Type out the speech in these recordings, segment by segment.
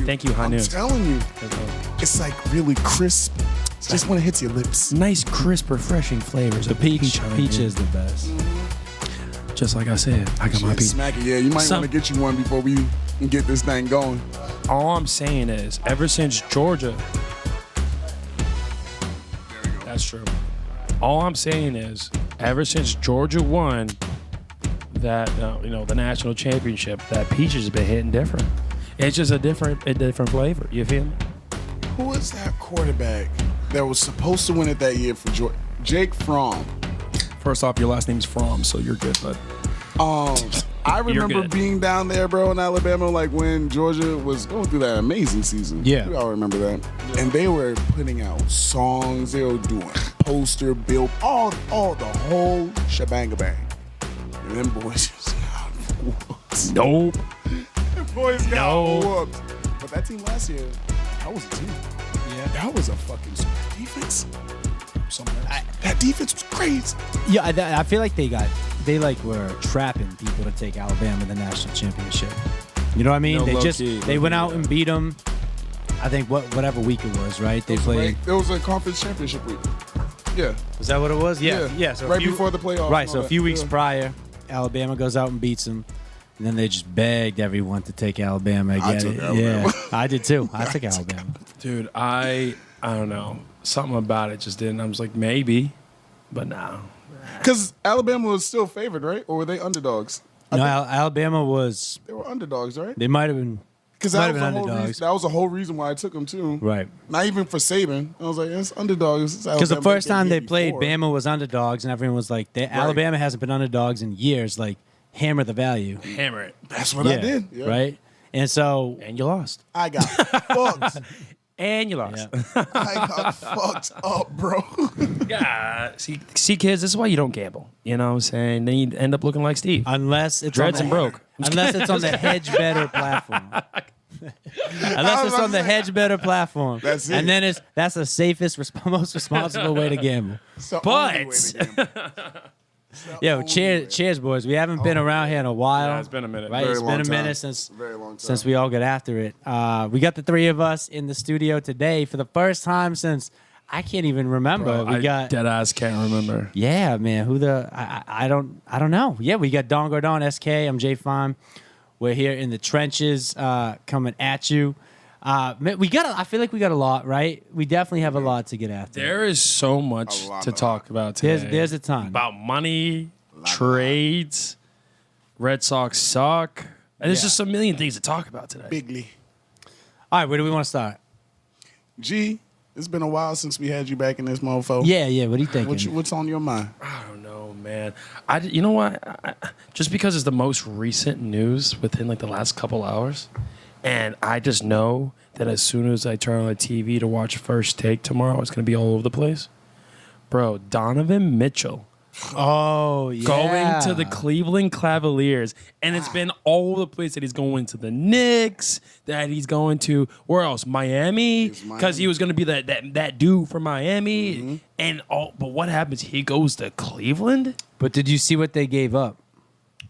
Thank you, high I'm noon. telling you, it's like really crisp. Just when it hits your lips. Nice, crisp, refreshing flavors. The peach is the best. Just like I said, I got my peach. Smack it. Yeah, you might want to get you one before we can get this thing going. All I'm saying is, ever since Georgia, that's true. All I'm saying is, ever since Georgia won that, the national championship, that peaches has been hitting different. It's just a different flavor. You feel me? Who was that quarterback that was supposed to win it that year for Georgia? Jake Fromm. First off, your last name's Fromm, so you're good, bud. I remember being down there, bro, in Alabama, like when Georgia was going through that amazing season. Yeah. We all remember that. Yeah. And they were putting out songs. They were doing poster, bill, all the whole shebang bang. And them boys just got whooped. Nope. Them boys got whooped. But that team last year, that was a team. Yeah. That was a fucking defense. That defense was crazy. Yeah, I feel like they were trapping people to take Alabama in the national championship. You know what I mean? They went out and beat them. I think whatever week it was, right? They played. It was a conference championship week. Yeah. Was that what it was? Yeah. So right before the playoffs. Right. So a few weeks prior, Alabama goes out and beats them. And then they just begged everyone to take Alabama again. I took Alabama. Yeah, I did too. I took Alabama. Dude, I don't know. Something about it just didn't. I was like, maybe, but no. Because Alabama was still favored, right? Or were they underdogs? No, Alabama was. They were underdogs, right? They might have been. Because that was the whole reason why I took them too. Right. Not even for Saban. I was like, it's underdogs. Because the first time they played, Bama was underdogs, and everyone was like, Alabama hasn't been underdogs in years. Like, hammer the value. Hammer it. That's what I did. Yeah. Right? And you lost. I got fucked. And you lost. Yeah. I got fucked up, bro. Yeah. See, kids, this is why you don't gamble. You know what I'm saying? Then you end up looking like Steve. Unless it's dreads and broke. Unless it's on the hedge better platform. Unless it's on the hedge better platform. That's it. And then that's the safest, most responsible way to gamble. Yo, cheers, boys. We haven't been around here in a while. Yeah, it's been a minute. Right? It's been a minute since we all got after it. We got the three of us in the studio today for the first time since I can't even remember. Bro, I dead ass can't remember. Yeah, man. I don't know. Yeah, we got Don Gordon, SK. I'm Jay Fine. We're here in the trenches, coming at you. I feel like we got a lot, right? We definitely have a lot to get after. There is so much to talk about today. There's a ton. About money, trades, Red Sox suck. And there's just a million things to talk about today. Bigly. All right, where do we want to start? G, it's been a while since we had you back in this mofo. Yeah. What are you thinking? What's on your mind? I don't know, man. You know what? Just because it's the most recent news within like the last couple hours, and I just know that as soon as I turn on the TV to watch First Take tomorrow, it's going to be all over the place. Bro, Donovan Mitchell. Oh, yeah. Going to the Cleveland Cavaliers. And it's been all over the place that he's going to the Knicks, that he's going to, where else? Miami? Because he was going to be that dude from Miami. Mm-hmm. But what happens? He goes to Cleveland? But did you see what they gave up?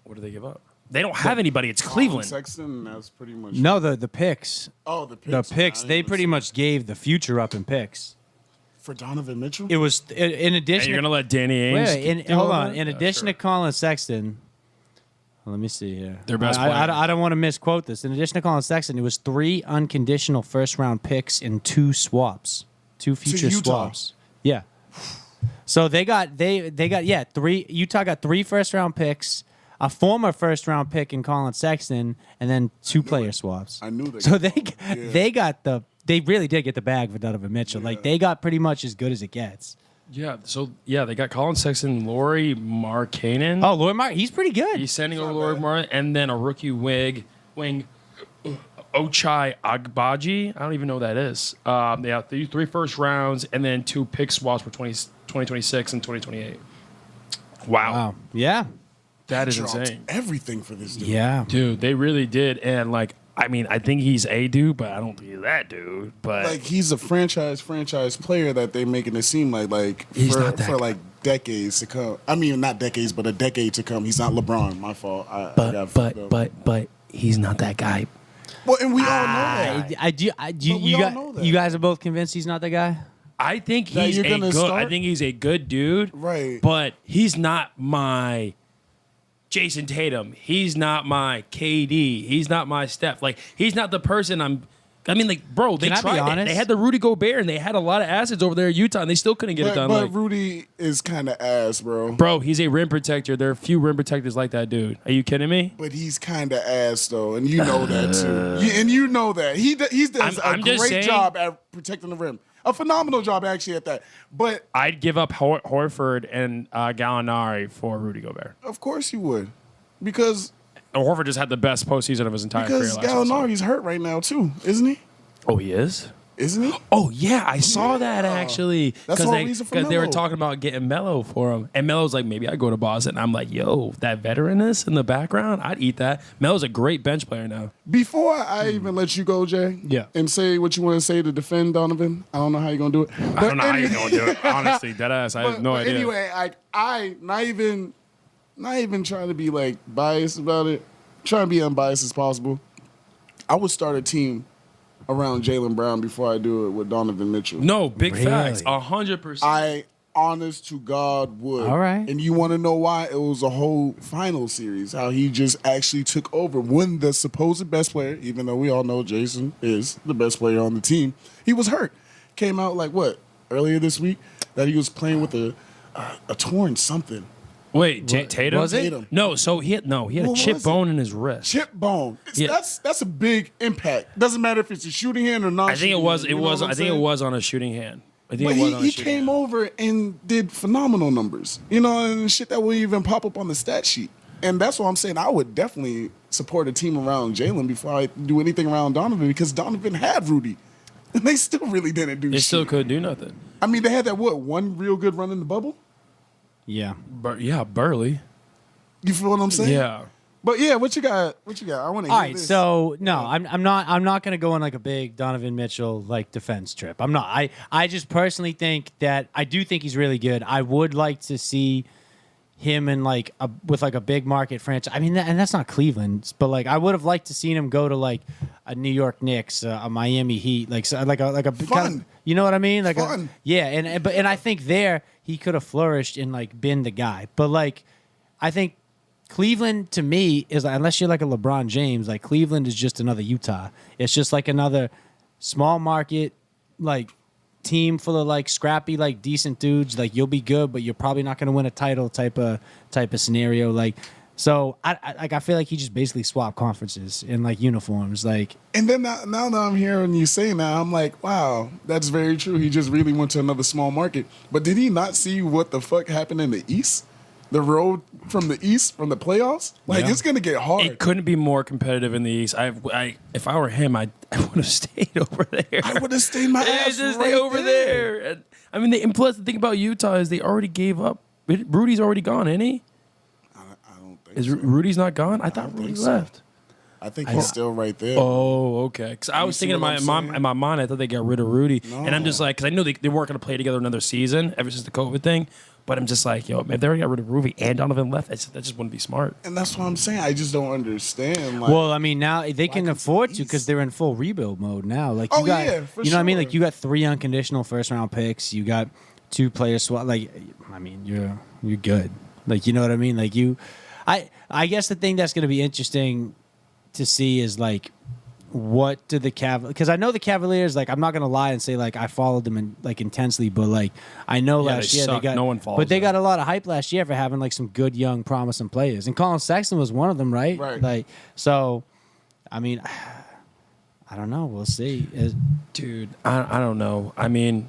What did they give up? They don't have anybody. It's Cleveland. Sexton, that's pretty much. No, the picks. Oh, the picks. The picks. They pretty much gave the future up in picks. For Donovan Mitchell? It was in addition. And you're gonna let Danny Ainge? Hold on. In addition to Colin Sexton, let me see here. Their best player. I don't want to misquote this. In addition to Colin Sexton, it was 3 unconditional first-round picks and 2 swaps, 2 future swaps. Yeah. So they got 3. Utah got 3 first-round picks, a former first-round pick in Colin Sexton, and then 2 player swaps. I knew that. So they really did get the bag for Donovan Mitchell. Yeah. Like, they got pretty much as good as it gets. Yeah, so, they got Colin Sexton, Lauri Markkanen. Oh, Lauri Markkanen, he's pretty good. He's sending over Lauri Markkanen, and then a rookie wing, Ochai Agbaji. I don't even know who that is. They have 3 first rounds, and then 2 pick swaps for 2026 and 2028. Wow. Yeah. That is insane. Everything for this dude. Yeah. Dude, they really did. And, I think he's a dude, but I don't think he's that dude. But he's a franchise player that they making it seem like for decades to come. I mean, not decades, but a decade to come. He's not LeBron. My fault. But he's not that guy. Well, and we all know that. You guys are both convinced he's not the guy? I think That he's you're a gonna good. start? I think he's a good dude. Right. But he's not my Jason Tatum. He's not my KD. He's not my Steph. Like he's not the person I mean, like, bro, they Can I be tried it. honest? They had the Rudy Gobert, and they had a lot of assets over there at Utah, and they still couldn't get it done. But Like, Rudy is kind of ass, bro. bro, he's a rim protector. There are a few rim protectors like that dude. Are you kidding me? But he's kind of ass, though, and you know that, too. And you know that. He does I'm a just great saying- job at protecting the rim. A phenomenal job, actually, at that. But, I'd give up Horford and Gallinari for Rudy Gobert. of course, you would. Because Horford just had the best postseason of his entire career last year. Gallinari's hurt right now, too, isn't he? Oh, he is? Isn't he? Oh, yeah, I saw that actually. That's the whole reason for Because they were Melo. talking about getting Melo for him. And Melo's like, maybe I go to Boston. I'm like, yo, that veteranness in the background, I'd eat that. Melo's a great bench player now. Before I even let you go, Jay, Yeah. and say what you want to say to defend Donovan, I don't know how you're going to do it. I don't know how you're going to do it. Honestly, deadass, I have no idea. Anyway, I not even trying to be like biased about it, trying to be unbiased as possible. I would start a team around Jaylen Brown before I do it with Donovan Mitchell. No, big Really? facts. 100%. I, honest to God, would. All right. And you want to know why? It was a whole final series, how he just actually took over when the supposed best player, even though we all know Jason is the best player on the team, he was hurt. Came out like what, earlier this week, that he was playing with a torn something. Wait, Tatum? Was it? Tatum. No, so he had a What chip was it? bone in his wrist. Chip bone. Yeah. That's a big impact. Doesn't matter if it's a shooting hand or not. I think it was. It was. I think it was on a shooting hand. I think But it was on a he shooting came hand. over and did phenomenal numbers. You know, and shit that will even pop up on the stat sheet. And that's what I'm saying. I would definitely support a team around Jaylen before I do anything around Donovan because Donovan had Rudy. And they still really didn't do They shit. still couldn't do nothing. I mean, they had that, one real good run in the bubble? Yeah. Yeah, Burley. You feel what I'm saying? Yeah. But yeah, what you got? What you got? I want to All hear right, this. so no, I'm not gonna go on like a big Donovan Mitchell like defense trip. I'm not. I just personally think that I do think he's really good. I would like to see him in like with like a big market franchise. I mean, and that's not Cleveland, but like I would have liked to seen him go to like a New York Knicks, a Miami Heat, like a Fun. kind of, you know what I mean? Like Fun. and I think there he could have flourished and like been the guy. But like I think Cleveland to me is like, unless you're like a LeBron James, like Cleveland is just another Utah. It's just like another small market like team full of like scrappy like decent dudes. Like you'll be good, but you're probably not going to win a title type of scenario. Like so, I feel like he just basically swapped conferences in like uniforms. Like And then now that I'm hearing you saying that, I'm like, wow, that's very true. He just really went to another small market. But did he not see what the fuck happened in the East? The road from the East, from the playoffs? Like, Yeah. it's going to get hard. It couldn't be more competitive in the East. If I were him, I would have stayed over there. I would have stayed my Yeah, ass just right stay over there. And, I mean, and plus the thing about Utah is they already gave up. Rudy's already gone, ain't he? I don't think Is so. Rudy's not gone? I thought don't Rudy think so. left. I think he's still right there. Oh, okay. Because I was see thinking in what my I'm saying? in my mind, I thought they got rid of Rudy, and I'm No. just like, because I knew they weren't going to play together another season ever since the COVID thing. But I'm just like, yo, if they already got rid of Rudy and Donovan left, that just wouldn't be smart. And that's what I'm saying. I just don't understand. Like, well, I mean, now they can come to afford the to because East? they're in full rebuild mode now. Like, Oh, you got, yeah, for you know what I mean? sure. Like, you got 3 unconditional first round picks. You got 2 players swap. Like, I mean, you're good. Like, you know what I mean? Like, I guess the thing that's going to be interesting to see is like, what do the Cavaliers? Because I know the Cavaliers. Like, I'm not gonna lie and say like I followed them intensely, but like I know Yeah, last they year suck. they got No one follows but they them. got a lot of hype last year for having like some good young promising players, and Colin Sexton was one of them, right? Right. Like, so, I mean, I don't know. We'll see. Dude, I don't know. I mean,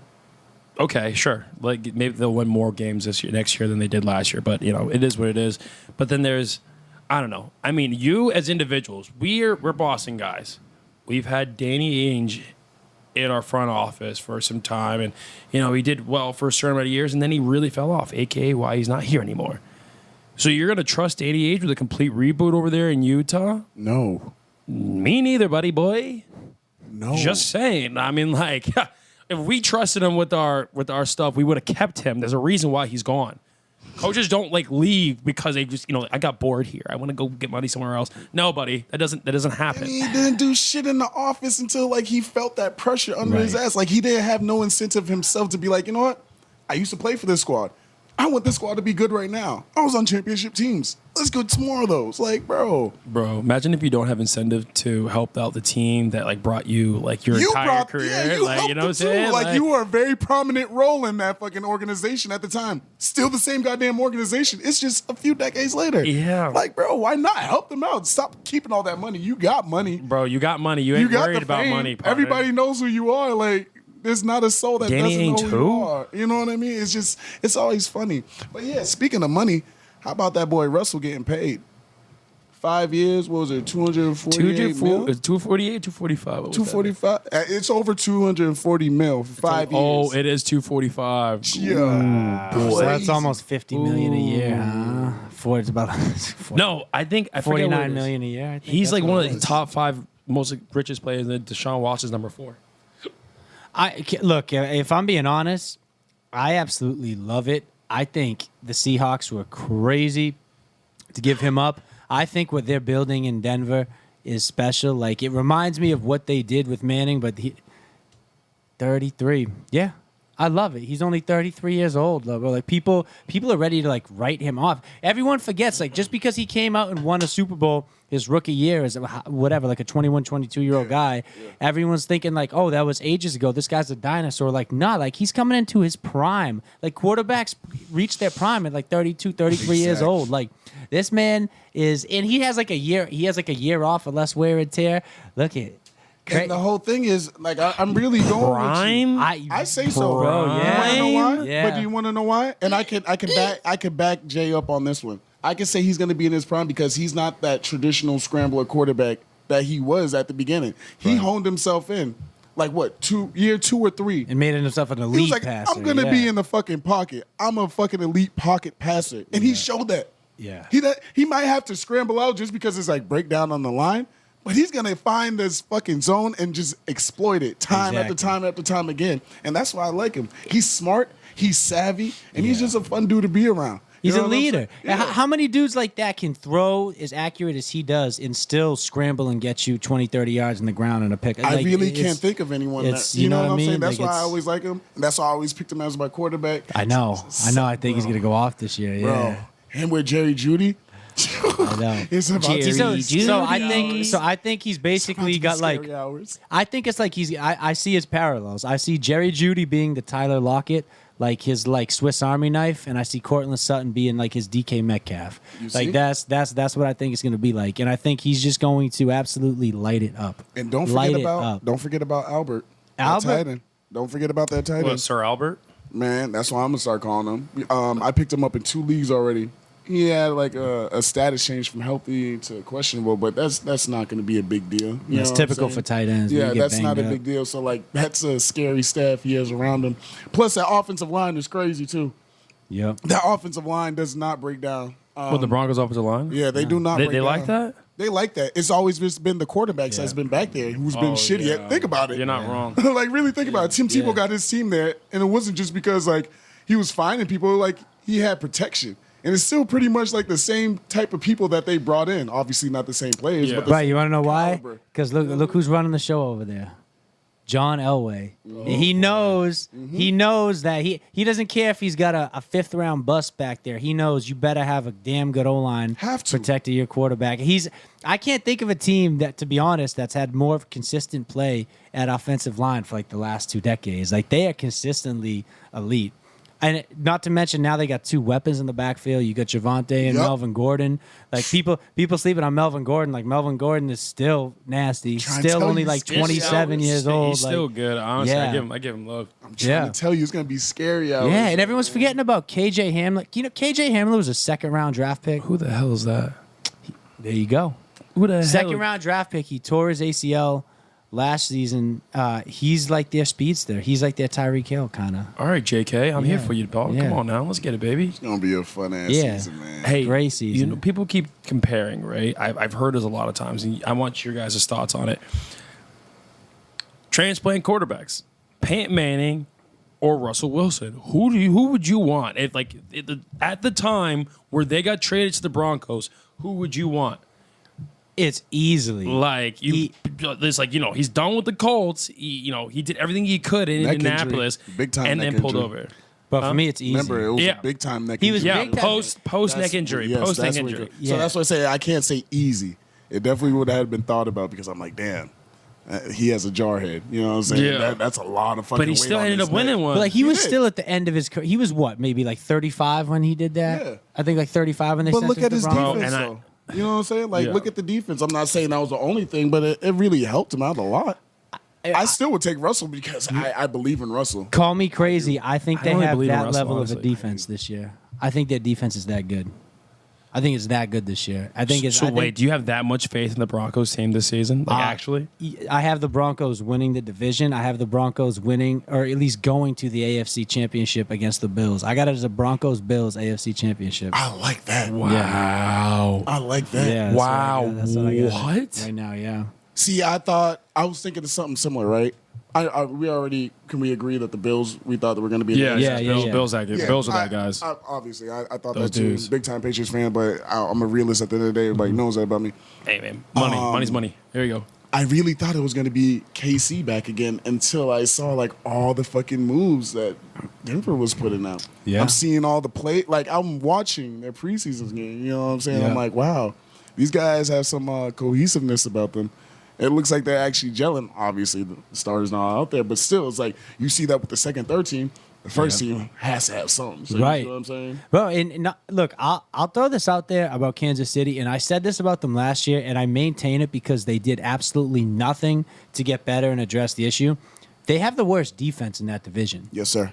okay, sure. Like maybe they'll win more games next year than they did last year, but you know, it is what it is. But then there's, I don't know. I mean, you as individuals, we're Boston guys. We've had Danny Ainge in our front office for some time, and you know, he did well for a certain amount of years, and then he really fell off, aka why he's not here anymore. So you're gonna trust Danny Ainge with a complete reboot over there in Utah? no. Me neither, buddy boy. No. Just saying. I mean, like, if we trusted him with our stuff, we would have kept him. There's a reason why he's gone. Coaches don't like leave because they just, I got bored here. I want to go get money somewhere else. No, buddy, that doesn't happen. He didn't do shit in the office until like he felt that pressure under his ass. Like he didn't have no incentive himself to be like, you know what? I used to play for this squad. I want this squad to be good right now. I was on championship teams. Let's go to more of those. Like, bro, imagine if you don't have incentive to help out the team that like brought you like your entire career. Yeah, you know what I'm saying? Like you were a very prominent role in that fucking organization at the time. Still the same goddamn organization. It's just a few decades later. Yeah. Like, bro, why not help them out? Stop keeping all that money. You got money. Bro, you got money. You ain't got worried the about fame. money. Partner. Everybody knows who you are. Like, there's not a soul that Danny doesn't know ain't who you who? are. You know what I mean? It's always funny. But yeah, speaking of money, how about that boy Russell getting paid? 5 years, what was it, 248 mil? 248, 245. 245? It's over 240 mil for 5 years. Oh, it is 245. Yeah. So that's almost 50 million a year, huh? It's about No, I think I forget what it 49 is. million a year. I think He's that's like what one it of the is. top 5 most richest players. And Deshaun Watson's number 4. Look, if I'm being honest, I absolutely love it. I think the Seahawks were crazy to give him up. I think what they're building in Denver is special. Like, it reminds me of what they did with Manning, but 33. Yeah, I love it. He's only 33 years old, bro. Like, people are ready to like write him off. Everyone forgets, like, just because he came out and won a Super Bowl his rookie year as whatever, like a 21, 22-year-old guy, everyone's thinking like, oh, that was ages ago. This guy's a dinosaur. Like, nah, like he's coming into his prime. Like, quarterbacks reach their prime at like 32, 33 years old. Like, this man is, and he has like a year off of less wear and tear. Look at it. And the whole thing is, like, I'm really going Prime? with you. I say so, Bro, You yeah. want to know why? Yeah. But do you want to know why? And I could back Jay up on this one. I can say he's going to be in his prime because he's not that traditional scrambler quarterback that he was at the beginning. He honed himself in, like what, year 2 or 3. And made himself an He elite was like, passer. I'm going to be in the fucking pocket. I'm a fucking elite pocket passer. And he showed that. Yeah. He might have to scramble out just because it's like breakdown on the line, but he's going to find this fucking zone and just exploit it time after time after time again. And that's why I like him. He's smart, he's savvy, and he's just a fun dude to be around. He's You know a what I'm leader. saying? Yeah. How many dudes like that can throw as accurate as he does and still scramble and get you 20, 30 yards in the ground in a pick? I Like, really it's- can't think of anyone it's- that, you know what what I I'm saying? mean? That's Like, why I it's- always like him. And that's why I always picked him as my quarterback. I know. I think he's going to go off this year. Bro, Yeah. him with Jerry Judy. I know. It's about to So, be so scary I think he's basically got like, scary hours. I think it's like I see his parallels. I see Jerry Jeudy being the Tyler Lockett, like his like Swiss Army knife, and I see Cortland Sutton being like his DK Metcalf. see? Like that's what I think it's going to be like, and I think he's just going to absolutely light it up. And don't Light forget it about up. Albert. that Albert? tight end. Don't forget about that tight What, end. Sir Albert? Man, that's why I'm gonna start calling him. I picked him up in 2 leagues already. He had like a status change from healthy to questionable, but that's not gonna be a big deal. You know It's what I'm typical saying? for tight ends. when Yeah, you get that's not banged a up. big deal. So like that's a scary staff he has around him. Plus that offensive line is crazy too. Yep. That offensive line does not break down. What, the Broncos offensive line? Yeah, they do not. They break like down. that? They like that. It's always just been the quarterbacks that's been back there who's been shitty. yeah. Think about it. You're not wrong. Like really think about it. Tim Tebow got his team there, and it wasn't just because like he was finding people. Like he had protection, and it's still pretty much like the same type of people that they brought in. Obviously not the same players, Yeah. but the Right, you want to know why? caliber. Because look who's running the show over there. John Elway. He knows that he doesn't care if he's got a 5th round bust back there. He knows you better have a damn good O-line Have to. protecting your quarterback. I can't think of a team that, to be honest, that's had more of consistent play at offensive line for like the last 2 decades. Like they are consistently elite. And not to mention now they got 2 weapons in the backfield. You got Javonte and Yep. Melvin Gordon. Like people sleeping on Melvin Gordon. Like Melvin Gordon is still nasty. Trying to Still tell only you, like scary 27 hours. years old. He's still like, good. Honestly, yeah. I give him love. I'm trying to tell you, it's gonna be scary out. Yeah, and everyone's forgetting about KJ Hamler. You know, KJ Hamler was a 2nd round draft pick. Who the hell is that? There you go. Who the hell? 2nd round draft pick. He tore his ACL last season. He's like their speedster. He's like their Tyreek Hill kind of. All right, JK, I'm here Yeah. for you, dog. Yeah. Come on now, let's get it, baby. It's gonna be a fun ass Yeah. season, man. Hey, Great season. You know, people keep comparing, right? I've heard this a lot of times, and I want your guys' thoughts on it. Transplant quarterbacks, Peyton Manning or Russell Wilson? Who would you want? If at the time where they got traded to the Broncos, who would you want? It's easily he's done with the Colts. He did everything he could in Neck Indianapolis, injury. Big time and neck then pulled injury. over. But for me, it's easy. Remember, it was Yeah. a big time neck He was injury. big time. Post neck injury. Yes, Post neck that's what injury. it- Yeah. So that's what I say. I can't say easy. It definitely would have been thought about because I'm like, damn, he has a jarhead. You know what I'm saying? Yeah. That's a lot of fucking. But he weight still on ended his up winning neck. one. But like he was did. still at the end of his career. He was what, maybe like 35 when he did that? Yeah. I think like 35 when they But sent look him at to his the Broncos. defense, and I- though. You know what I'm saying? Like, Yeah. look at the defense. I'm not saying that was the only thing, but it really helped him out a lot. I still would take Russell because I believe in Russell. Call me crazy. I think I they only have believe in that Russell, level of a honestly. defense this year. I think their defense is that good. I think it's that good this year. I think it's. So I think- wait, do you have that much faith in the Broncos team this season? Actually? I have the Broncos winning the division. I have the Broncos winning, or at least going to the AFC Championship against the Bills. I got it as a Broncos-Bills AFC Championship. I like that. Wow. I like that. Yeah, that's what I Wow. got. That's what I got What? right now? Yeah. See, I was thinking of something similar, right? Can we agree that the Bills, we thought that we're going to be Yeah, the Yeah, Bills, yeah. Bills, that good. Yeah, Bills are that guys. Obviously, I thought Those that too. dudes. Big time Patriots fan, but I'm a realist at the end of the day. Everybody knows that about me. Hey, man. Money's money. There you go. I really thought it was going to be KC back again until I saw like all the fucking moves that Denver was putting out. Yeah. I'm seeing all the play. Like I'm watching their preseason game. You know what I'm saying? Yeah. I'm like, wow, these guys have some cohesiveness about them. It looks like they're actually gelling. Obviously, the starter's not out there, but still, it's like you see that with the second, third team. The first team has to have something. So Right. You know what I'm saying? Well, and look, I'll throw this out there about Kansas City, and I said this about them last year, and I maintain it because they did absolutely nothing to get better and address the issue. They have the worst defense in that division. Yes, sir.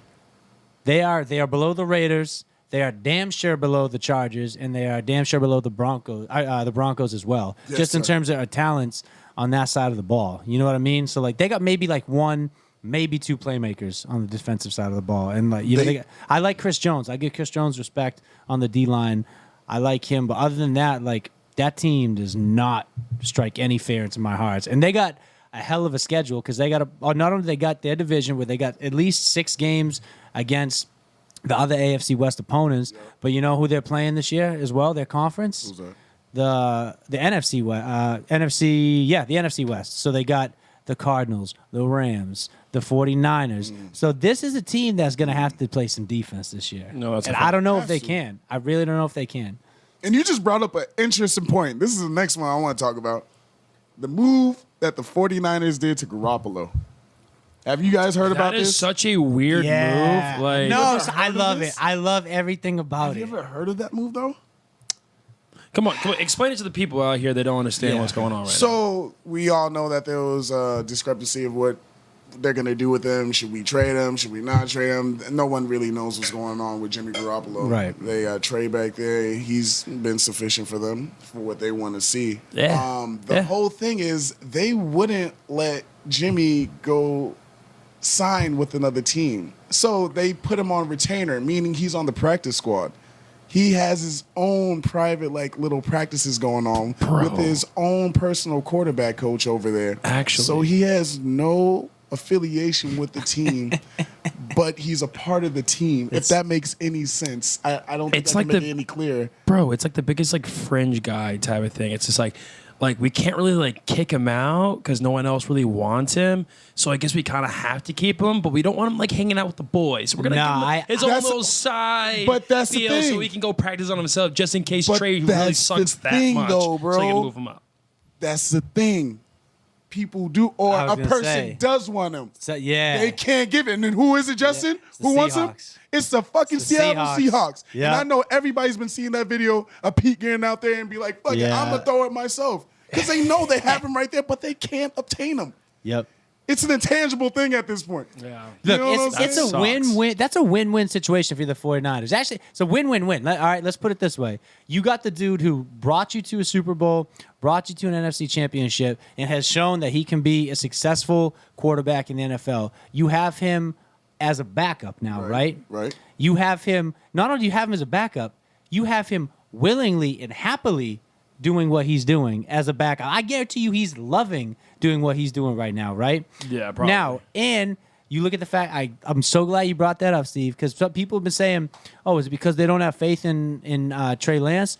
They are below the Raiders. They are damn sure below the Chargers, and they are damn sure below the Broncos as well. Yes, just in sir. terms of talents on that side of the ball. You know what I mean? So like they got maybe like one, maybe two playmakers on the defensive side of the ball, and like I like Chris Jones. I give Chris Jones respect on the D line. I like him, but other than that, like that team does not strike any fear into my hearts, and they got a hell of a schedule because they got not only they got their division where they got at least 6 games against the other AFC West opponents, but you know who they're playing this year as well? Their conference, Who's that? the NFC West, the NFC West. So they got the Cardinals, the Rams, the 49ers. So this is a team that's going to have to play some defense this year. No, that's a and fact. I don't know if they Absolutely. can. I really don't know if they can. And you just brought up an interesting point. This is the next one I want to talk about. The move that the 49ers did to Garoppolo. Have you guys heard about That is this? such a weird move. Like, no, ever so I heard of love this? it. I love everything about Have it. you ever heard of that move, though? come on. Explain it to the people out here that don't understand Yeah. what's going on right now. So we all know that there was a discrepancy of what they're going to do with him. Should we trade him? Should we not trade him? No one really knows what's going on with Jimmy Garoppolo. Right. They got Trey back there. He's been sufficient for them for what they want to see. Yeah. The Yeah. whole thing is they wouldn't let Jimmy go sign with another team. So they put him on retainer, meaning he's on the practice squad. He has his own private, like, little practices going on with his own personal quarterback coach over there. Actually. So he has no affiliation with the team, but he's a part of the team. If that makes any sense. I don't think It's that like can make the- it any clearer. Bro, it's like the biggest like fringe guy type of thing. It's just like we can't really like kick him out because no one else really wants him. So I guess we kind of have to keep him, but we don't want him like hanging out with the boys. We're gonna Nah, give him his own That's- little side but that's the deal so thing. he can go practice on himself just in case But Trey really that's sucks the that thing, much. though, So he bro. can move him up. That's the thing. People do, or I was a gonna person say. does want him. So, yeah. They can't give it. And then who is it, Justin? it's the Who wants him? Seahawks. It's the fucking It's the Seattle Seahawks. Seahawks. Yeah. And I know everybody's been seeing that video of Pete getting out there and be like, fuck it, Yeah. I'm going to throw it myself. Because they know they have him right there, but they can't obtain him. Yep. It's an intangible thing at this point. Yeah. Look, know what I'm it's saying? a Sucks. win-win. That's a win-win situation for the 49ers. Actually, it's a win-win-win. All right, let's put it this way. You got the dude who brought you to a Super Bowl, brought you to an NFC championship, and has shown that he can be a successful quarterback in the NFL. You have him as a backup now, right? Right. You have him, not only do you have him as a backup, you have him willingly and happily doing what he's doing as a backup. I guarantee you he's loving doing what he's doing right now, right? Yeah, probably. Now, and you look at the fact. I'm so glad you brought that up, Steve, because some people have been saying, "Oh, is it because they don't have faith in Trey Lance?"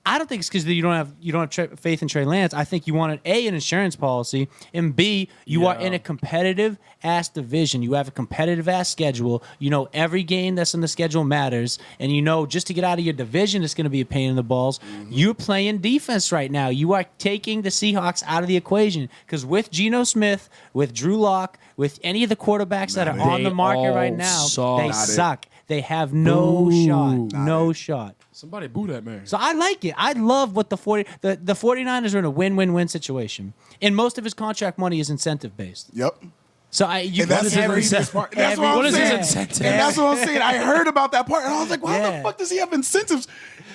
I don't think it's because you don't have faith in Trey Lance. I think you want an insurance policy, and B, you are in a competitive ass division. You have a competitive ass schedule. You know every game that's in the schedule matters, and you know just to get out of your division, it's going to be a pain in the balls. Mm-hmm. You're playing defense right now. You are taking the Seahawks out of the equation because with Geno Smith, with Drew Lock, with any of the quarterbacks that are on the market right now, they suck. They have no shot. No shot. Somebody boo that man. So I like it. I love what the 49ers are in a win-win-win situation. And most of his contract money is incentive-based. Yep. So that's his part. That's what I'm saying. Incentive? And that's what I'm saying. I heard about that part, and I was like, why the fuck does he have incentives?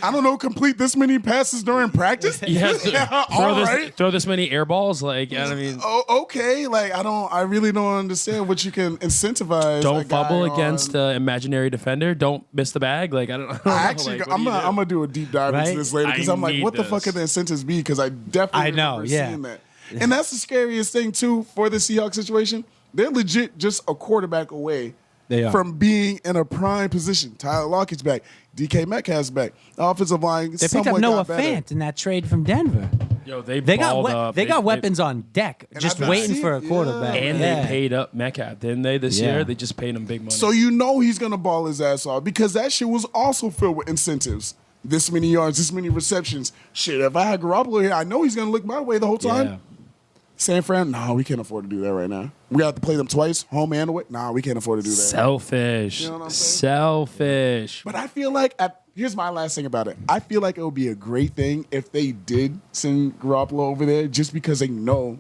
I don't know, complete this many passes during practice? You have to throw this many air balls? Like, I mean... Oh, okay. Like, I really don't understand what you can incentivize. Don't fumble against an imaginary defender. Don't miss the bag. Like, I don't know. Actually, like, I'm going to do a deep dive into this later, because I'm like, what the fuck could the incentives be? Because I definitely remember seeing that. And that's the scariest thing, too, for the Seahawks situation. They're legit just a quarterback away from being in a prime position. Tyler Lockett's back. DK Metcalf's back. The offensive line they picked up Noah Fant in that trade from Denver. Yo, they got weapons on deck, just waiting for a quarterback. And they paid up Metcalf, didn't they, this year? They just paid him big money. So you know he's going to ball his ass off because that shit was also filled with incentives. This many yards, this many receptions. Shit, if I had Garoppolo here, I know he's going to look my way the whole time. Yeah. San Fran, no, we can't afford to do that right now. We have to play them twice, home and away. Nah, we can't afford to do that. Selfish. You know what I'm saying? Selfish. But I feel like, here's my last thing about it. I feel like it would be a great thing if they did send Garoppolo over there just because they know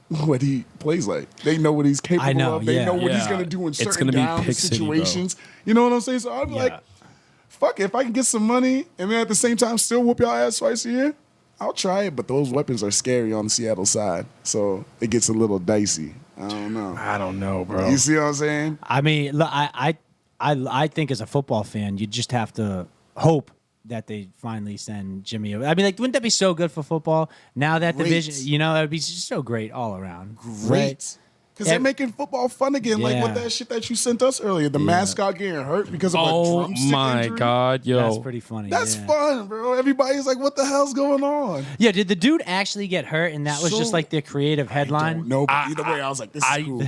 what he plays like. They know what he's capable of. They know what he's going to do in certain down situations. You know what I'm saying? So I'd be like, fuck it. If I can get some money and then at the same time still whoop y'all ass twice a year, I'll try it, but those weapons are scary on the Seattle side, so it gets a little dicey. I don't know, bro. You see what I'm saying? I mean, look, I think as a football fan, you just have to hope that they finally send Jimmy over. I mean, like, wouldn't that be so good for football? Now that division, you know, that'd be just so great all around. Great. Because they're making football fun again, like with that shit that you sent us earlier. The mascot getting hurt because of a drumstick injury. God, yo. That's pretty funny. That's fun, bro. Everybody's like, what the hell's going on? Yeah, did the dude actually get hurt and that was just like the creative headline? No, but either way, I was like, this is cool.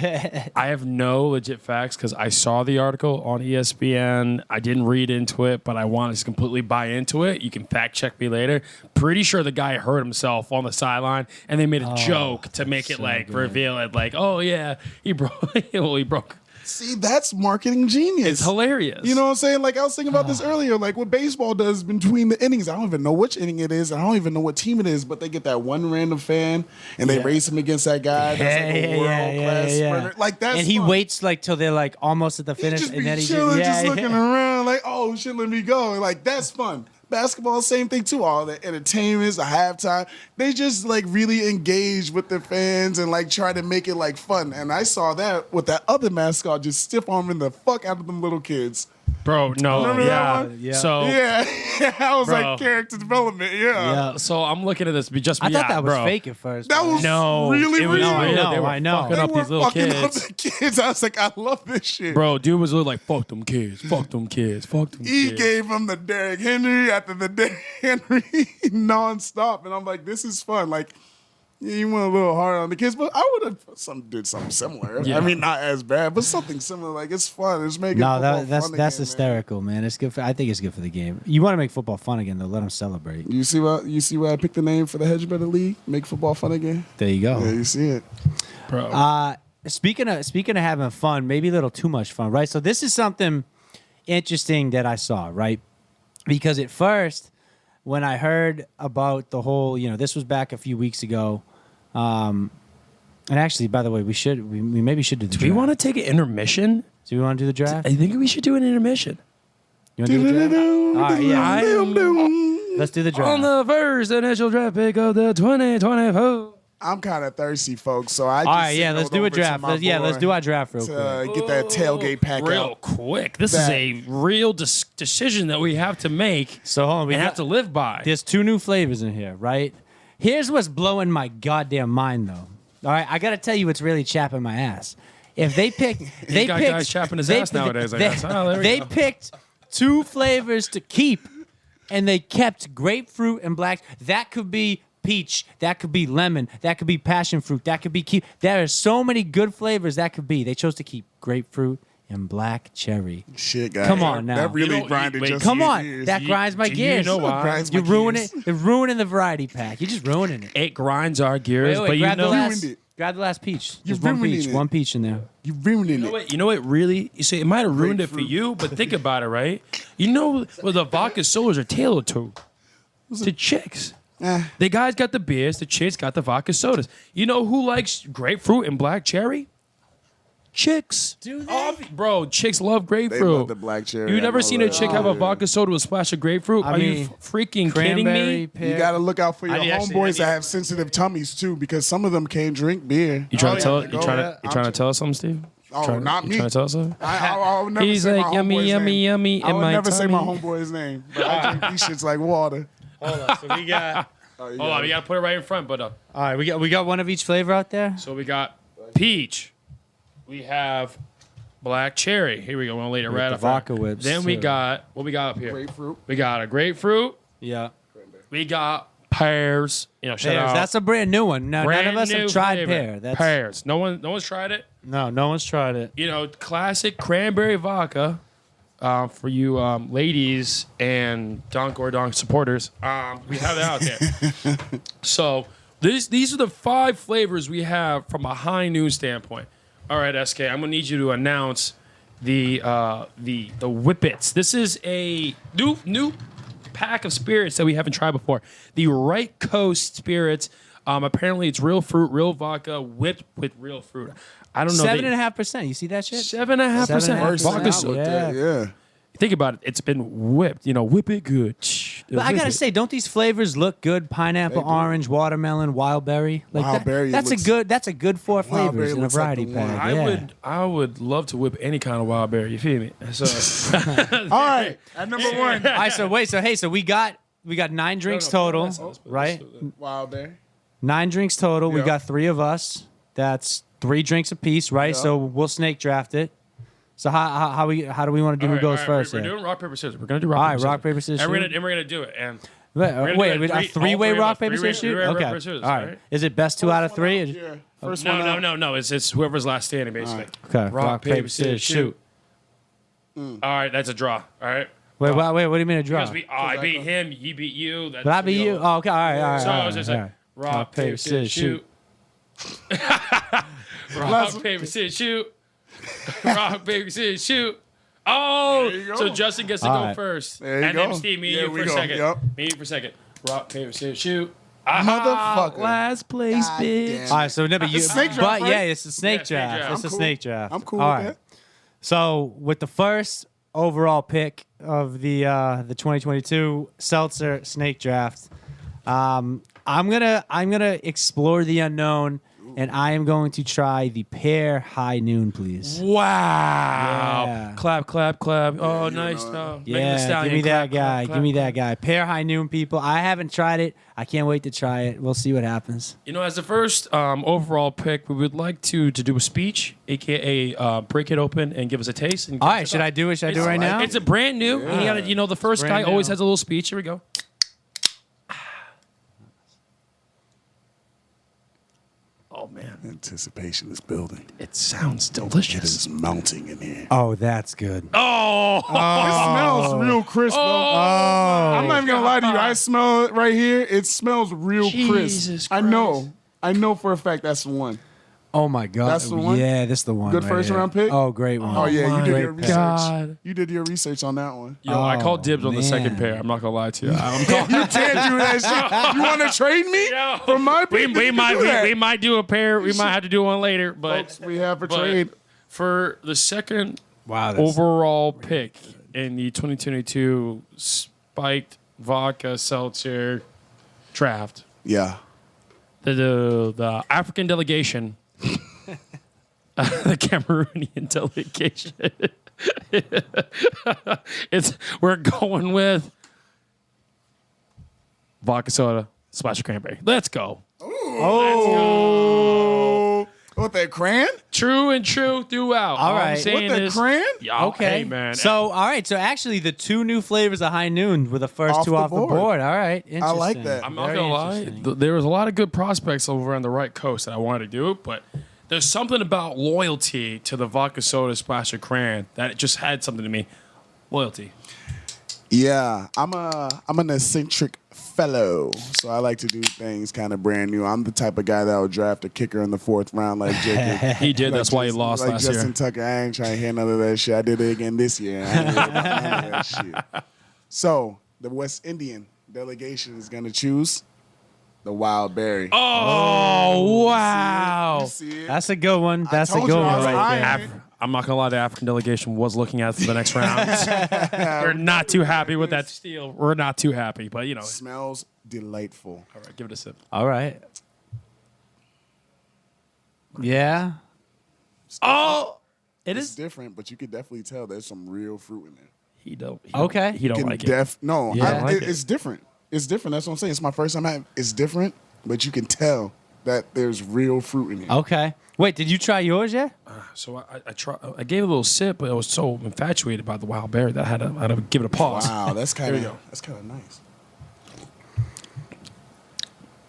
I have no legit facts because I saw the article on ESPN. I didn't read into it, but I want to completely buy into it. You can fact check me later. Pretty sure the guy hurt himself on the sideline and they made a joke to make it reveal it like, oh, yeah. He broke. See, that's marketing genius. It's hilarious. You know what I'm saying? Like, I was thinking about this earlier. Like, what baseball does between the innings, I don't even know which inning it is. I don't even know what team it is, but they get that one random fan, and they race him against that guy that's like a world-class sprinter. Like, that's And he waits, like, till they're, like, almost at the finish. He just and be then chilling, just looking around, like, oh, shit, let me go. Like, that's fun. Basketball, same thing too. All the entertainments, the halftime, they just like really engage with the fans and like try to make it like fun. And I saw that with that other mascot just stiff arming the fuck out of them little kids. Bro, no, remember that one? Yeah. So I was like character development. Yeah. So I'm looking at this. I thought that was fake at first. That was really real. I know. Fucking up these little kids. Up the kids. I was like, I love this shit. Bro, dude was really like, fuck them kids. Fuck them kids. Fuck them kids. He gave him the Derrick Henry after the Derrick Henry nonstop, and I'm like, this is fun. Like. Yeah, you went a little hard on the kids, but I would have did something similar. Yeah. I mean, not as bad, but something similar. Like it's fun. It's making that's fun again, hysterical, man. It's good. I think it's good for the game. You want to make football fun again, though. Let them celebrate. You see why I picked the name for the Hedge Better League? Make football fun again. There you go. Yeah, you see it, bro. Speaking of having fun, maybe a little too much fun, right? So this is something interesting that I saw, right? Because at first, when I heard about the whole, this was back a few weeks ago. And actually, by the way, we maybe should do the draft. Do we want to take an intermission? Do we want to do the draft? I think we should do an intermission. You want to do the draft? All right, yeah. Let's do the draft. On the first initial draft pick of the 2024. I'm kind of thirsty, folks, so I just all right, yeah, let's do a draft. Let's do our draft real quick. Get that tailgate pack real quick. This is a real decision that we have to make. So hold on, we have to live by. There's 2 new flavors in here, right? Here's what's blowing my goddamn mind, though. All right, I got to tell you what's really chapping my ass. if they picked, they got picked, guys chapping his they- ass nowadays, I They, guess. Oh, there we they go. picked 2 flavors to keep, and they kept grapefruit and black. That could be peach. That could be lemon. That could be passion fruit. That could be There are so many good flavors that could be. They chose to keep grapefruit and black cherry. Shit, guys. Come on now. That really You know, grinded wait, just Come your on, gears. that grinds my do you gears. know why? Grinds You're my ruining gears. it. You're ruining the variety pack. You're just ruining it. It grinds our gears, but you grab know, the last. Ruined it. Grab the last peach. You're There's one ruining peach. it. One peach in there. You ruining it. you know what really? You see, it might have ruined it for Grapefruit. you, but think about it, right? You know what the vodka sodas are tailored to? To chicks. The guys got the beers, the chicks got the vodka sodas. You know who likes grapefruit and black cherry? Chicks. Do they? Bro, chicks love They grapefruit. love the black cherry. You I never know seen a that. chick have a Yeah. vodka soda with a splash of grapefruit? I Are you mean, freaking kidding Cranberry me? pear. You got to look out for your I actually- homeboys that have sensitive tummies too, because some of them can't drink beer. You trying to tell? yeah, You trying to? go. You trying to tell us something, Steve? Oh, Trying- not you me. Trying to tell us something? I would never He's say like my yummy, homeboy's yummy, name. yummy I in would my never say my tummy. homeboy's name, but I drink these shits like water. Hold on. So we got. Hold on, we gotta put it right in front, but All right, we got one of each flavor out there. so we got peach. We have black cherry. Here we go. We're gonna lay it right the up front. vodka whips, Then we too. got what we got up here. Grapefruit. We got a grapefruit. Yeah. We got pears. You know, shout Pears. out. That's a brand new one. No, Brand none of us new have tried flavor. pear. That's Pears. No one's tried it. no one's tried it. You know, classic cranberry vodka for you ladies and Dunk or Dunk supporters. We have that out there. So these are the 5 flavors we have from a high noon standpoint. All right, SK, I'm gonna need you to announce the Whippets. This is a new pack of spirits that we haven't tried before. The Right Coast spirits. Apparently, it's real fruit, real vodka, whipped with real fruit. I don't know. 7.5%. You see that shit? 7.5% 7.5%. vodka. Yeah. Yeah. Think about it. It's been whipped. You know, whip it good. But I gotta say, don't these flavors look good? Pineapple, They do. orange, watermelon, wild berry. Like Wild berry That's looks- a good 4 Wild flavors berry in a looks like variety the one. pack. I would love to whip any kind of wild berry. You feel me? So All right. At number 1, All right, so wait, so we got 9 drinks total, right? wild berry. 9 drinks total. We Yeah. got 3 of us. That's 3 drinks apiece, right? Yeah. So we'll snake draft it. So how do we want to do? Who goes first? We're here? doing rock paper scissors. We're gonna do rock. All right, paper, rock, paper, scissors, And we're shoot. gonna do it. And Wait, gonna do wait, it a all 3-way three of rock us. paper Three-way- scissors shoot. three-way rock, Okay, paper, scissors, all right. right? Is it best 2 out of 3? Yeah. First one out. no. It's whoever's last standing, basically. Okay, Rock, paper, scissors, shoot. All right, that's a draw. All right. Wait, what do you mean a draw? Because I beat him, he beat you. That's But I be you. Oh, okay, all right. So I was just all like, right. rock, paper, scissors, shoot. Rock, paper, scissors, shoot. Rock, paper, scissors, shoot. Oh, There you go. so Justin gets to All go right. first. There you and then go. Steve, me There and you we for a go. second. Yep. Me and you for a second. Rock, paper, scissors, shoot. Motherfucker. Last place, God bitch. damn. All right, so no, but you, snake draft, but right? yeah, it's a snake Yeah, snake draft. draft. It's a I'm cool. snake draft. I'm cool All with right. that. So with the first overall pick of the 2022 Seltzer Snake Draft, I'm gonna explore the unknown, and I am going to try the pear high noon, please. Wow. Yeah. Clap, clap, clap. Oh, you nice know it. stuff. Megan Thee Yeah, give Stallion, me that clap, clap, guy. clap, Give me clap. that guy. Pear high noon, people. I haven't tried it. I can't wait to try it. We'll see what happens. You know, as the first overall pick, we would like to do a speech, aka break it open and give us a taste. And All right, should I do it? Should I do it right now? It's a brand new. And you, gotta, you know, the first guy brand always new. has a little speech. Here we go. Oh man, Anticipation is building. it sounds It delicious. is mounting in here. Oh, that's good. Oh, It smells real crisp, though. I'm not even gonna lie to you. I smell it right here. It smells real Jesus crisp. I know for a fact that's the one. Oh my god. That's the one? Yeah, this is the one. Good right first here. round pick? Oh, great one. Oh yeah, you did Great your pick. research. God. You did your research on that one. Yo, I called dibs on the second man. pair. I'm not gonna lie to you. I'm You can't do that shit. You want to trade me Yo, from my pick? we You can might do that. we might do a pair. We might have to do one later, but Folks, we have a but trade. for the second Wow. That's, overall pick in the 2022 spiked vodka seltzer draft. Yeah. The African delegation, the Cameroonian delegation. We're going with vodka soda, splash of cranberry. Let's go. Oh. What, that crayon? True and true throughout. All All I'm right. saying What, the is, crayon? yeah, Okay, hey, man. So, all right. So, actually, the 2 new flavors of High Noon were the first Off 2 the off board. the board. All right, interesting. like that. I'm not Very gonna lie. interesting. There was a lot of good prospects over on the right coast that I wanted to do, but there's something about loyalty to the vodka soda splasher crayon that it just had something to me. Loyalty. Yeah, I'm an eccentric fellow, so I like to do things kind of brand new. I'm the type of guy that will draft a kicker in the 4th round like Jacob. He did. That's why he lost like last Justin year. Tucker. I ain't trying to hear none of that shit. I did it again this year. I ain't hear about none of that shit. So the West Indian delegation is gonna choose the wild berry. Oh, wow. You see it? That's a good one. That's a told good you I one was right there. eyeing it. I'm not gonna lie. The African delegation was looking at the next round. We're not too happy with that steal. We're not too happy, but you know. Smells delightful. All right, give it a sip. All right. Yeah. Oh, it It's is. different, but you could definitely tell there's some real fruit in there. He don't. Okay. He don't Can like it. No, Yeah, I like it. it's different. It's different. That's what I'm saying. It's my first time having. It's different, but you can tell that there's real fruit in here. Okay. Wait, did you try yours yet? So I gave it a little sip, but I was so infatuated by the wild berry that I had to give it a pause. Wow, that's kind There of we go. that's kind of nice.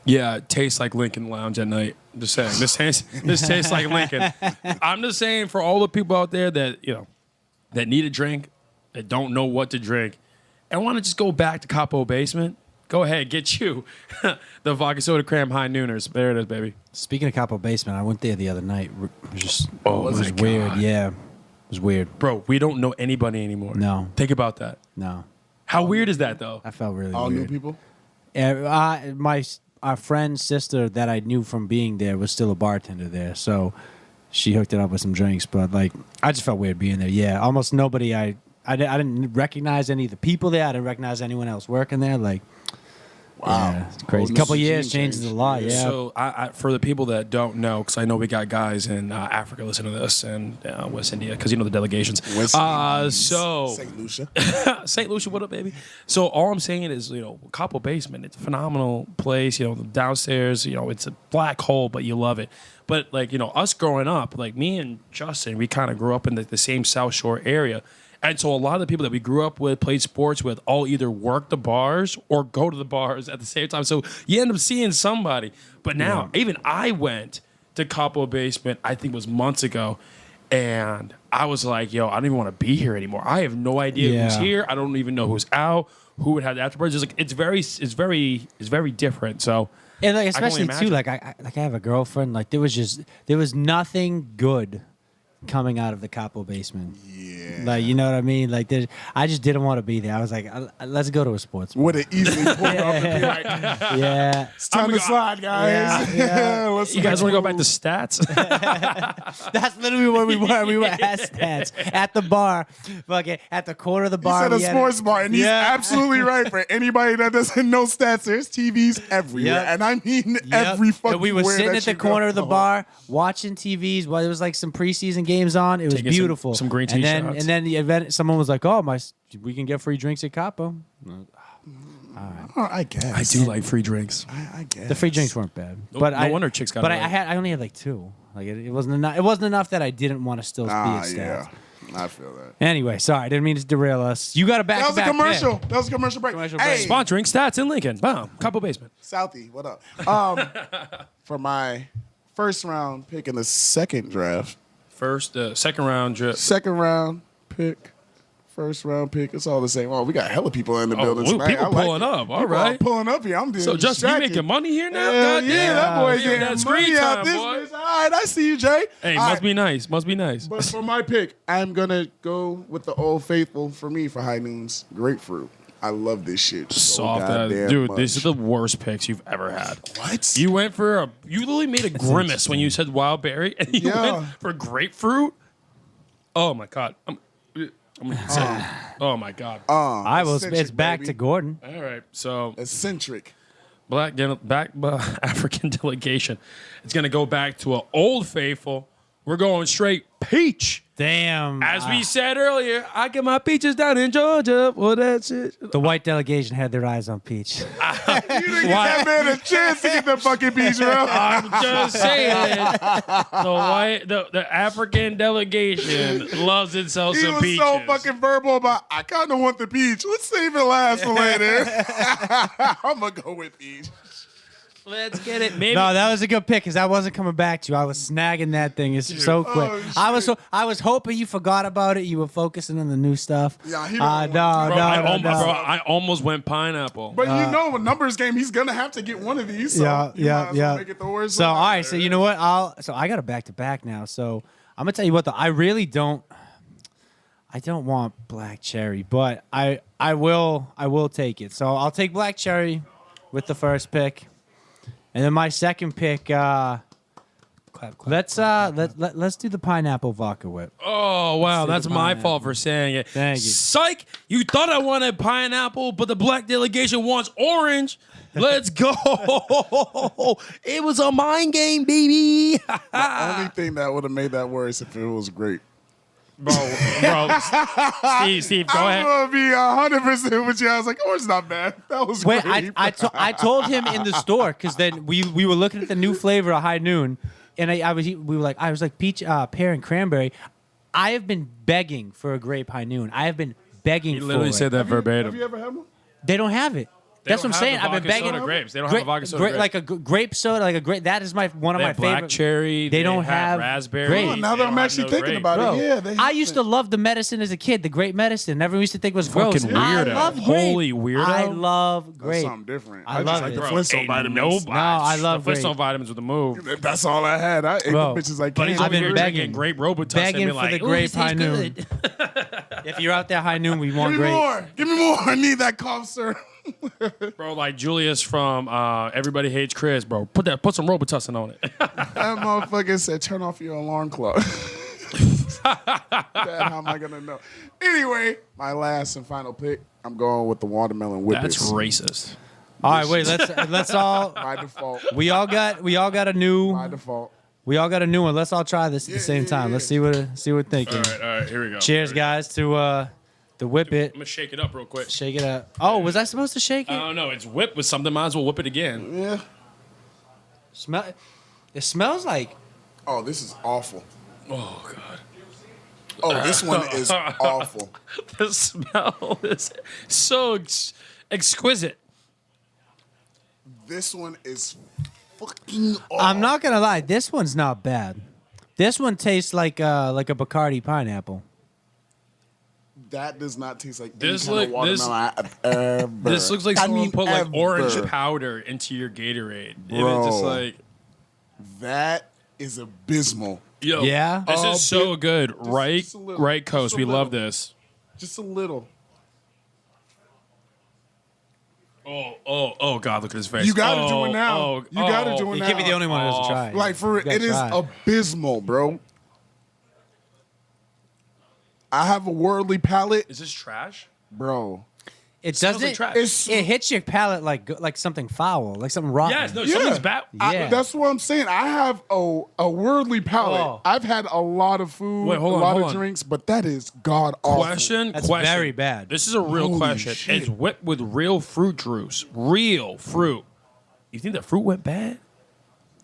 Yeah, it tastes like Lincoln Lounge at night. Just saying, this tastes like Lincoln. I'm just saying for all the people out there that that need a drink, that don't know what to drink, and want to just go back to Capo Basement. Go ahead, get you the vodka soda cram high nooners. There it is, baby. Speaking of Capo Basement, I went there the other night. It was just Oh, it was my weird. God. Yeah. It was weird. Bro, we don't know anybody anymore. No. Think about that. No. How weird is that, though? I felt really All weird. new people. Our friend's sister that I knew from being there was still a bartender there, so she hooked it up with some drinks. But like, I just felt weird being there. Yeah, almost nobody. I didn't recognize any of the people there. I didn't recognize anyone else working there. Like, Wow, yeah, it's crazy. Whole A couple new years regime changes change. a lot. Yeah. So, I for the people that don't know, because I know we got guys in Africa listening to this and West India, because you know the delegations. West Indies, So St. Lucia. St. Lucia, what up, baby? So all I'm saying is, Capo Basement, it's a phenomenal place. The downstairs, it's a black hole, but you love it. But like, us growing up, like me and Justin, we kind of grew up in the same South Shore area. And so a lot of the people that we grew up with, played sports with, all either work the bars or go to the bars at the same time. So you end up seeing somebody. But now, even I went to Capo Basement, I think it was months ago, and I was like, yo, I don't even want to be here anymore. I have no idea who's Yeah. here. I don't even know who's out, who would have the afterwards. It's very different. So And like, I can only especially too, imagine. like I have a girlfriend. Like there was nothing good coming out of the Capo Basement. Yeah. Like, you know what I mean? Like I just didn't want to be there. I was like, let's go to a sports bar. Would have easily pulled up and be like, Yeah. it's time to slide, guys. Yeah. Let's you guys want to go back to move. stats? That's literally where we were. We were at Stats at the bar, fucking at the corner of the He bar. said a we had sports bar, and he's Yeah. absolutely right. For anybody that doesn't know stats, there's TVs everywhere, Yep. and I mean Yep. every fucking. And we were where sitting that at the you corner go. of the bar watching TVs while there was like some preseason games on. It was Taking some- beautiful. some green tea and then, shots. And then the event, someone was like, "Oh, we can get free drinks at Capo." Oh, I guess. I do like free drinks. I guess The free drinks weren't bad, No- but no wonder chicks got But it right. I only had like 2. Like it wasn't enough. It wasn't enough that I didn't want to still be at Stats. Yeah, I feel that. Anyway, sorry, I didn't mean to derail us. You got a back. That was a commercial. That was a commercial break. Commercial Hey, break. Sponsoring stats in Lincoln. Boom. Capo Basement. Southie, what up? For my first round pick in the second draft, Second round drip. second round pick, first round pick, it's all the same. Oh, we got hella people in the building ooh, tonight. people I like pulling it. up. All People are right. pulling up here. I'm doing So, Justin, you making money here now? Hell God yeah, damn. that boy's Yeah, getting that's money screen out time, this boy. bitch. All right, I see you, Jay. Hey, All must right. be nice. Must be nice. But for my pick, I'm gonna go with the old faithful for me for high noons, grapefruit. I love this shit. So Soft goddamn dude. much. These are the worst picks you've ever had. What? You went for you literally made a grimace when you said wild berry, and you Yeah. went for grapefruit. Oh my god. I'm gonna say, oh my god. I will. Eccentric, It's back baby. to Gordon. All right. So Eccentric. African delegation. It's gonna go back to an old faithful, we're going straight peach. Damn. As we said earlier, I get my peaches down in Georgia. Well, that shit. The white delegation had their eyes on Peach. You didn't get that man a chance to get the fucking peach, bro. I'm just saying, the African delegation loves itself He some was peaches. so fucking verbal about, I kind of want the peach. Let's save it last for later. I'm going to go with peach. Let's get it. Maybe. No, that was a good pick because I wasn't coming back to you. I was snagging that thing. It's so quick. Oh, I was hoping you forgot about it. You were focusing on the new stuff. Yeah, he No, I almost went pineapple. But you know, a numbers game, he's going to have to get one of these. So you might as well make it the worst So, one all out right. there. So, you know what? I got a back-to-back now. So, I'm going to tell you what, though. I really don't want black cherry, but I will take it. So, I'll take black cherry with the first pick. And then my second pick, let's do the pineapple vodka whip. Oh, wow. That's my pineapple. fault for saying it. Thank you. Psych. You thought I wanted pineapple, but the black delegation wants orange. Let's go. It was a mind game, baby. The only thing that would have made that worse if it was grape. Bro. Steve, go ahead. I'm going to be 100% with you. I was like, oh, it's not bad. That was Wait, grape. I told him in the store because then we were looking at the new flavor of High Noon, and I was like peach, pear, and cranberry. I have been begging for a grape High Noon. I have been begging. He literally for said it. that verbatim. Have you ever had one? They don't have it. That's what I'm saying. I've been begging. Soda grapes. They don't have a vodka soda grape. Like a grape soda, like a grape. That is one of They my have black favorite. cherry. They don't have raspberry. grape. Oh, now They that don't I'm have actually no thinking grape. about Bro, it, yeah. They I used to love the medicine as a kid, the grape medicine. Everyone used to think was gross. Fucking I weirdo. love grape. Holy weirdo. I love That's grape. something different. I just love like it. the Bro, Flintstone ain't vitamins. No, I love the Flintstone grape. vitamins with the move. That's all I had. I ate Bro, the bitches like But he's candy. I've been over here begging. drinking grape Robitussin Begging and be for like, the "Ooh, grape this tastes High Noon." good. If you're out there High Noon, we want Give me grape. more. Give me more. I need that cough syrup. Bro, like Julius from Everybody Hates Chris, bro. Put some Robitussin on it. That motherfucker said, turn off your alarm clock. Dad, how am I going to know? Anyway, my last and final pick, I'm going with the watermelon whippets. That's racist. All right, wait. Let's all. By default. We all got a new. By default. We all got a new one. Let's all try this at the same time. Let's see what we're thinking. All right, here we go. Cheers, guys, to the whip it. I'm gonna shake it up real quick. Shake it up. Oh, was I supposed to shake it? I don't know. It's whipped with something. Might as well whip it again. Yeah. Smell. It smells like. Oh, this is awful. Oh God. Oh, this one is awful. The smell is so exquisite. This one is fucking awful. I'm not gonna lie. This one's not bad. This one tastes like a Bacardi pineapple. That does not taste like This any kind of watermelon I've ever. This looks like someone put like ever. orange powder into your Gatorade. Bro. It's just like, That is abysmal. yo, Yeah? this Oh, is so bit- good. just- Right, just a little. right coast. Just a We love little. this. Just a little. Oh God! Look at his face. You gotta do it now. You gotta do it You now. can't be the only one who doesn't try it. Like for You gotta it is try abysmal, bro. I have a worldly palate, Is this trash? bro. It smells doesn't. like trash. It's- It hits your palate like something foul, like something rotten. Yes. No. Yeah. Something's bad. Yeah. That's what I'm saying. I have a worldly palate. Oh. I've had a lot of food, Wait, hold a on, lot hold of on. drinks, but that is god awful. Question. That's question. very bad. This is a real Holy question. shit. It's whipped with real fruit juice. Real fruit. You think the fruit went bad?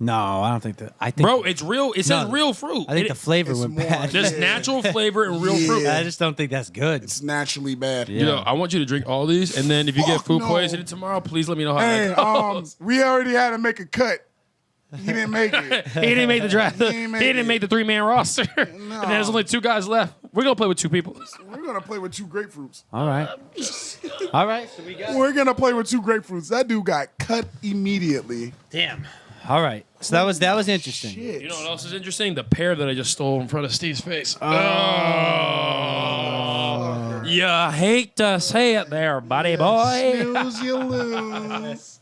No, I don't think that. I think, Bro, it's real. It says No, real fruit. I think the flavor it's went more- bad. There's natural flavor and real fruit. Yeah. I just don't think that's good. It's naturally bad. Yeah. Yo, I want you to drink all these, and then if you get Fuck food no. poisoning tomorrow, please let me know how Hey, that goes. we already had to make a cut. He didn't make it. He didn't make the draft. He didn't make didn't it. make the 3-man roster. And then there's only 2 guys left. We're gonna play with 2 people. We're gonna play with 2 grapefruits. All right. All right. So we got. We're gonna play with 2 grapefruits. That dude got cut immediately. Damn. All right. So that was interesting. Shit. You know what else is interesting? The pear that I just stole in front of Steve's face. Oh. You hate to say it there, buddy boy. Snooze, you lose.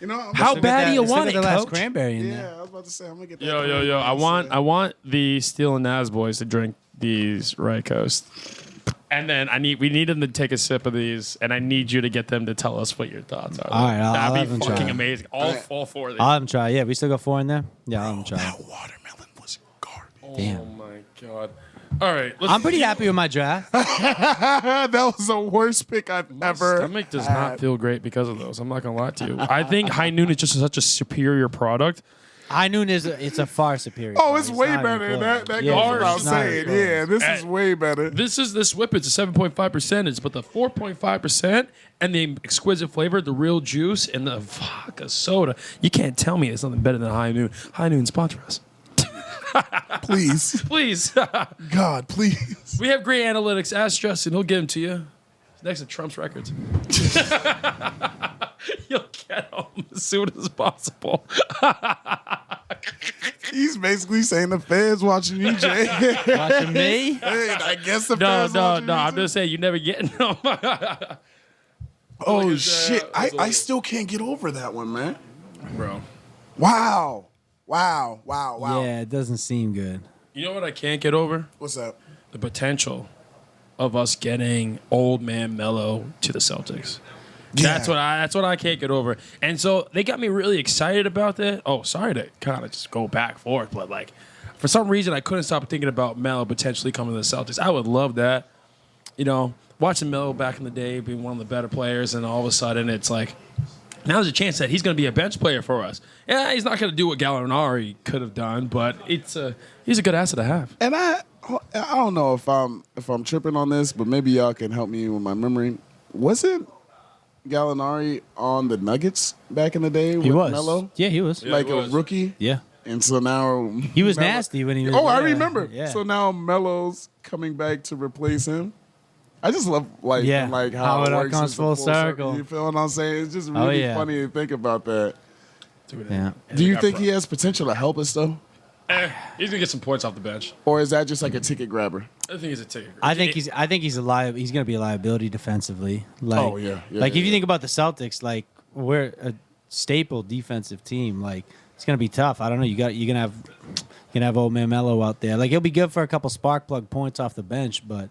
You know, I'm How gonna- bad do you Still want got it, the last Coach? cranberry in there. Yeah, I was about to say I'm gonna get that. Yo. I want the Steel and Naz boys to drink these Right Coast. And then we need them to take a sip of these, and I need you to get them to tell us what your thoughts are. All right, I'll have that'd them be try. fucking amazing. All 4 of these. I'll have them try. Yeah, we still got 4 in there. Yeah, I'll have them try. That watermelon was garbage. Damn. Oh my god. All right. I'm pretty happy with my draft. That was the worst pick I've ever. Stomach does not feel great because of those. I'm not gonna lie to you. I think High Noon is just such a superior product. High Noon it's a far superior. Oh, product. it's way not even better. close. That Yeah, goes without it's not even saying. close. Yeah, this is way better. This whip is a 7.5 percentage, but the 4.5% and the exquisite flavor, the real juice, and the vodka soda. You can't tell me it's nothing better than High Noon. High Noon, sponsor us. Please. Please. God, please. We have great analytics. Ask Justin. He'll give them to you. It's next to Trump's records. You'll get them as soon as possible. He's basically saying the feds watching you, Jay. Watching me? Hey, I guess the No, feds watching you, I'm too. just saying you never get them. Oh, Look at shit. that. I still can't get over that one, man. Bro. Wow. Wow. Yeah, it doesn't seem good. You know what I can't get over? What's up? The potential of us getting old man Melo to the Celtics. Yeah. That's what I can't get over. And so they got me really excited about that. Oh, sorry to kind of just go back and forth, but like for some reason I couldn't stop thinking about Melo potentially coming to the Celtics. I would love that. You know, watching Melo back in the day being one of the better players, and all of a sudden it's like now there's a chance that he's going to be a bench player for us. Yeah, he's not going to do what Gallinari could have done, but he's a good asset to have. And I don't know if I'm tripping on this, but maybe y'all can help me with my memory. Wasn't Gallinari on the Nuggets back in the day with He was. Melo? Yeah, he was. Yeah. Like he a was. rookie? Yeah. And so now He was Melo- nasty when he was. Oh, I yeah, remember. Yeah. So now Melo's coming back to replace him. I just love Yeah. how How it all works. comes It's a full circle. You feel what I'm saying? It's just really yeah. funny to think about that. Yeah. Do you think he has potential to help us though, He's gonna get some points off the bench. or is that just like a ticket grabber? I think he's a ticket. I think he's he's going to be a liability defensively. Like, Oh, yeah. Yeah, like yeah, if you yeah. think about the Celtics, like we're a staple defensive team. Like it's going to be tough. I don't know. You're gonna have old man Melo out there. Like he'll be good for a couple spark plug points off the bench, but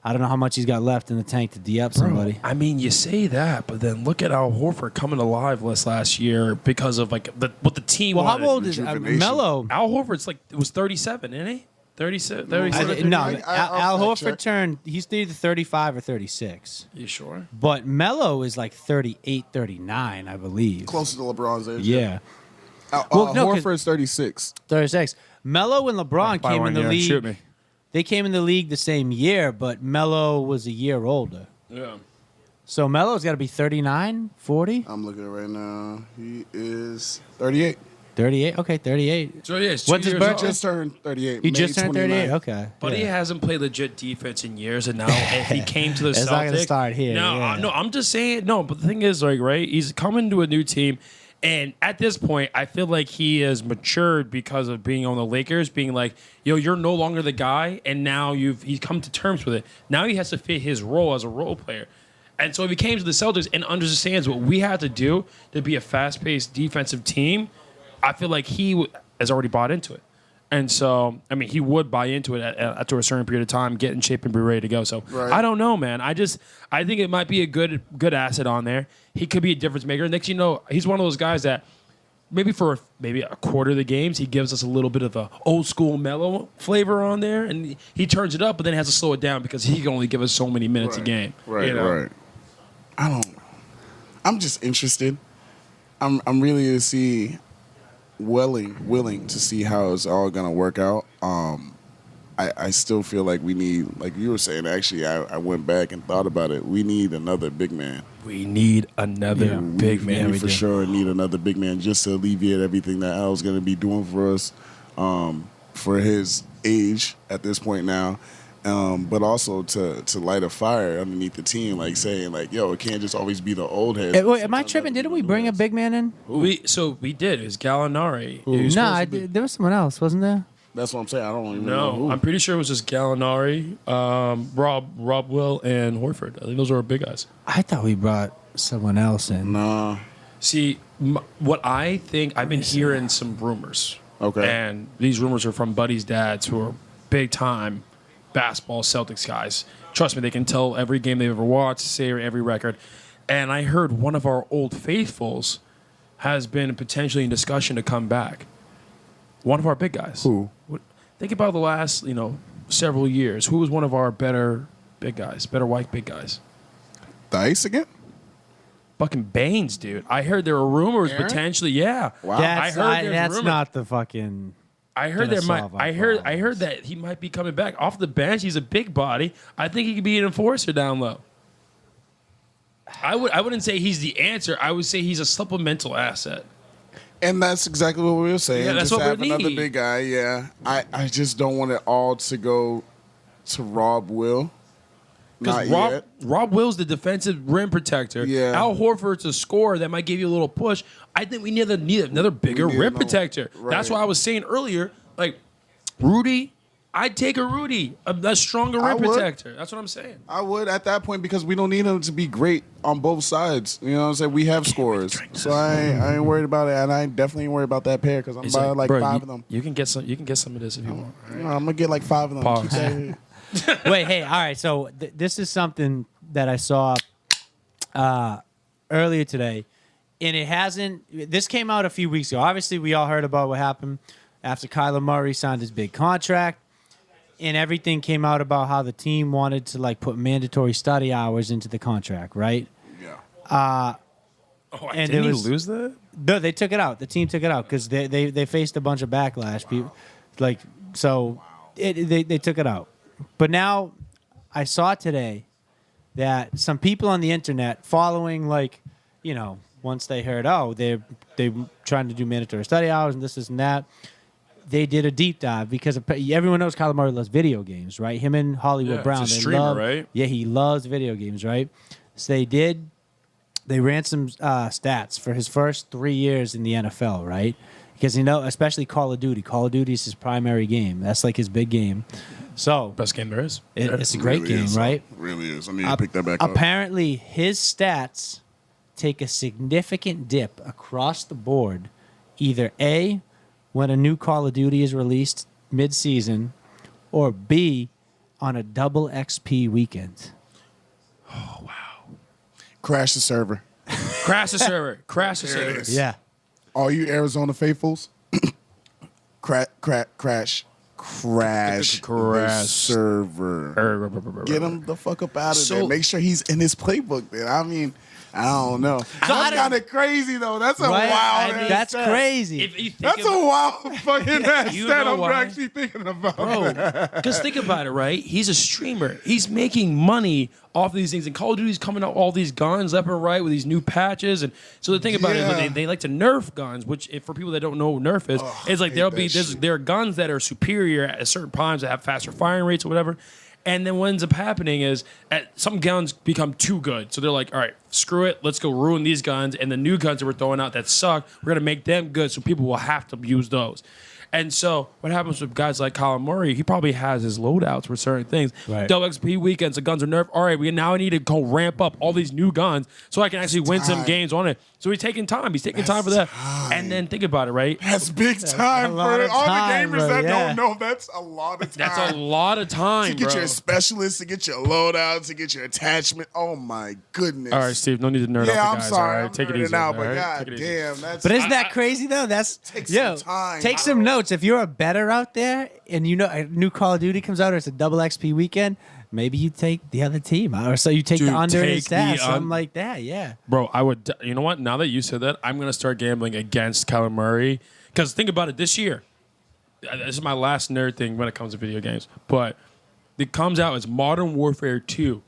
I don't know how much he's got left in the tank to D up somebody. I mean, you say that, but then look at Al Horford coming alive last year because of like what the team. Well, how wanted. old is rejuvenation. Melo? Al Horford's like it was 37, isn't he? 37. I 37. think- No, I'll Al fact Horford check. turned. He's either 35 or 36. You sure? But Melo is like 38, 39, I believe. Closer to LeBron's age. Yeah. Well, no, 'cause- Horford's 36. 36. Melo and LeBron came in the league. Shoot me. They came in the league the same year, but Melo was a year older. Yeah. So Melo's got to be 39, 40, I'm looking at it right now. He is 38. 38. Okay, 38. So yeah, it's What's his 2 years birthday? old. Just turned 38. He May just turned 38. 29th. Okay. But he Yeah. hasn't played legit defense in years, and now if he came to the It's Celtics, not gonna start here, No, yeah. no, I'm just saying. No, but the thing is, like, right? He's coming to a new team, and at this point, I feel like he has matured because of being on the Lakers, being like, yo, you're no longer the guy, and now he's come to terms with it. Now he has to fit his role as a role player. And so if he came to the Celtics and understands what we have to do to be a fast-paced defensive team, I feel like he has already bought into it. And so, I mean, he would buy into it after a certain period of time, get in shape and be ready to go. So Right. I don't know, man. I think it might be a good asset on there. He could be a difference maker. Next, you know, he's one of those guys that maybe for a quarter of the games, he gives us a little bit of a old school Melo flavor on there, and he turns it up, but then has to slow it down because he can only give us so many minutes a game. Right, you know? right. I'm just interested. I'm really to see willing to see how it's all gonna work out. I still feel like we need, like you were saying, actually I went back and thought about it. We need another big man. We need another big man. We for sure need another big man just to alleviate everything that Al's gonna be doing for us, for his age at this point now. But also to light a fire underneath the team, like saying like, yo, it can't just always be the old heads. Wait, am I Sometimes tripping? gotta Didn't be we the bring new a heads. big man in? We did. It was Gallinari. It was No, supposed to be- there was someone else, wasn't there? That's what I'm saying. I don't even know No, who. I'm pretty sure it was just Gallinari, Rob Will, and Horford. I think those were our big guys. I thought we brought someone else in. Nah. See, what I think, I've been hearing some rumors. Okay. And these rumors are from buddies' dads who are big time basketball Celtics guys. Trust me, they can tell every game they've ever watched, say every record. And I heard one of our old faithfuls has been potentially in discussion to come back. One of our big guys. Who? think about the last, several years. Who was one of our better big guys, better white big guys? The Ice again? Fucking Baines, dude. I heard there were rumors Aaron? potentially. Yeah. Wow. That's not the fucking. I heard gonna there might. solve our I heard problems. that he might be coming back off the bench. He's a big body. I think he could be an enforcer down low. I wouldn't say he's the answer. I would say he's a supplemental asset. And that's exactly what we were saying. Yeah, that's just what we have another need. big guy. Yeah, I just don't want it all to go to Rob Will. Not Because yet. Rob Will's the defensive rim protector. Yeah. Al Horford's a scorer that might give you a little push. I think we need another bigger We need rim another- protector. right. That's why I was saying earlier, like Rudy, I'd take a Rudy, a stronger I rim would. protector. That's what I'm saying. I would at that point because we don't need him to be great on both sides. You know what I'm saying? We have scorers. So I ain't worried about it. And I definitely ain't worried about that pair because I'm It's buying like bro, 5 you, of them. You can get some. You can get some of this if you want. I'm going to get like 5 of them. Pause. Keep that here. Wait, hey, all right. So this is something that I saw earlier today, and it hasn't. This came out a few weeks ago. Obviously, we all heard about what happened after Kyler Murray signed his big contract, and everything came out about how the team wanted to like put mandatory study hours into the contract, right? Yeah. Oh, And didn't it he was- lose that? No, they took it out. The team took it out because they faced a bunch of backlash. People, like so, they took it out. But now, I saw today that some people on the internet following once they heard they trying to do mandatory study hours and this and that, they did a deep dive because everyone knows Kyler Murray loves video games, right? Him and Hollywood Yeah, Brown, he's a they streamer, love, right? Yeah, he loves video games, right? So they ran some stats for his first 3 years in the NFL, right? Because especially Call of Duty. Call of Duty is his primary game. That's like his big game. So Best game there is. it's a great Really game, is, right? Really is. I need to pick that back up. Apparently, his stats take a significant dip across the board. Either A, when a new Call of Duty is released mid-season, or B, on a double XP weekend. Crash the server. Crash the server. Crash the There it server. is. Yeah. All you Arizona faithfuls, crash the Crash. server. Get him the fuck up out of So- there. Make sure he's in his playbook. Then I mean, I don't know. I That's don't- kind of crazy though. That's a Right? wild. I mean, ass that's stat. crazy. If you think That's about- a wild fucking ass You stat. know I'm why? actually thinking about. Bro, because think about it, right? He's a streamer. He's making money off these things. And Call of Duty's coming out all these guns left and right with these new patches. And so the thing about it Yeah. is they like to nerf guns, which if for people that don't know what nerf is, it's like hate there'll that be shit. there are guns that are superior at certain times that have faster firing rates or whatever. And then what ends up happening is some guns become too good. So they're like, all right, screw it. Let's go ruin these guns. And the new guns that we're throwing out that suck, we're going to make them good so people will have to use those. And so what happens with guys like Colin Murray, he probably has his loadouts for certain things. Right. Double XP weekends, the guns are nerfed. All right, we now need to go ramp up all these new guns so I can actually win some time. games on it. So he's taking time. He's taking time for that. time. And then think about it, right? That's big time a lot for of all time, the gamers bro, that yeah. don't know. That's a lot of time. That's a lot of time, to get bro. your specialists, to get your loadouts, to get your attachment. Oh my goodness. All right, Steve, no need to nerd Yeah, out I'm the guys. sorry. All right, I'm take it nerding easy. out, all but right? god Take it easy. damn, that's. But isn't that crazy though? That's Take some time, Take bro. some notes. If you're a better out there, and a new Call of Duty comes out, or it's a double XP weekend, maybe you take the other team, or so you take Dude, the under in take the stats, something like that. Yeah. Bro, I would. You know what? Now that you said that, I'm gonna start gambling against Kyler Murray. Because think about it. This year, this is my last nerd thing when it comes to video games. But it comes out as Modern Warfare 2.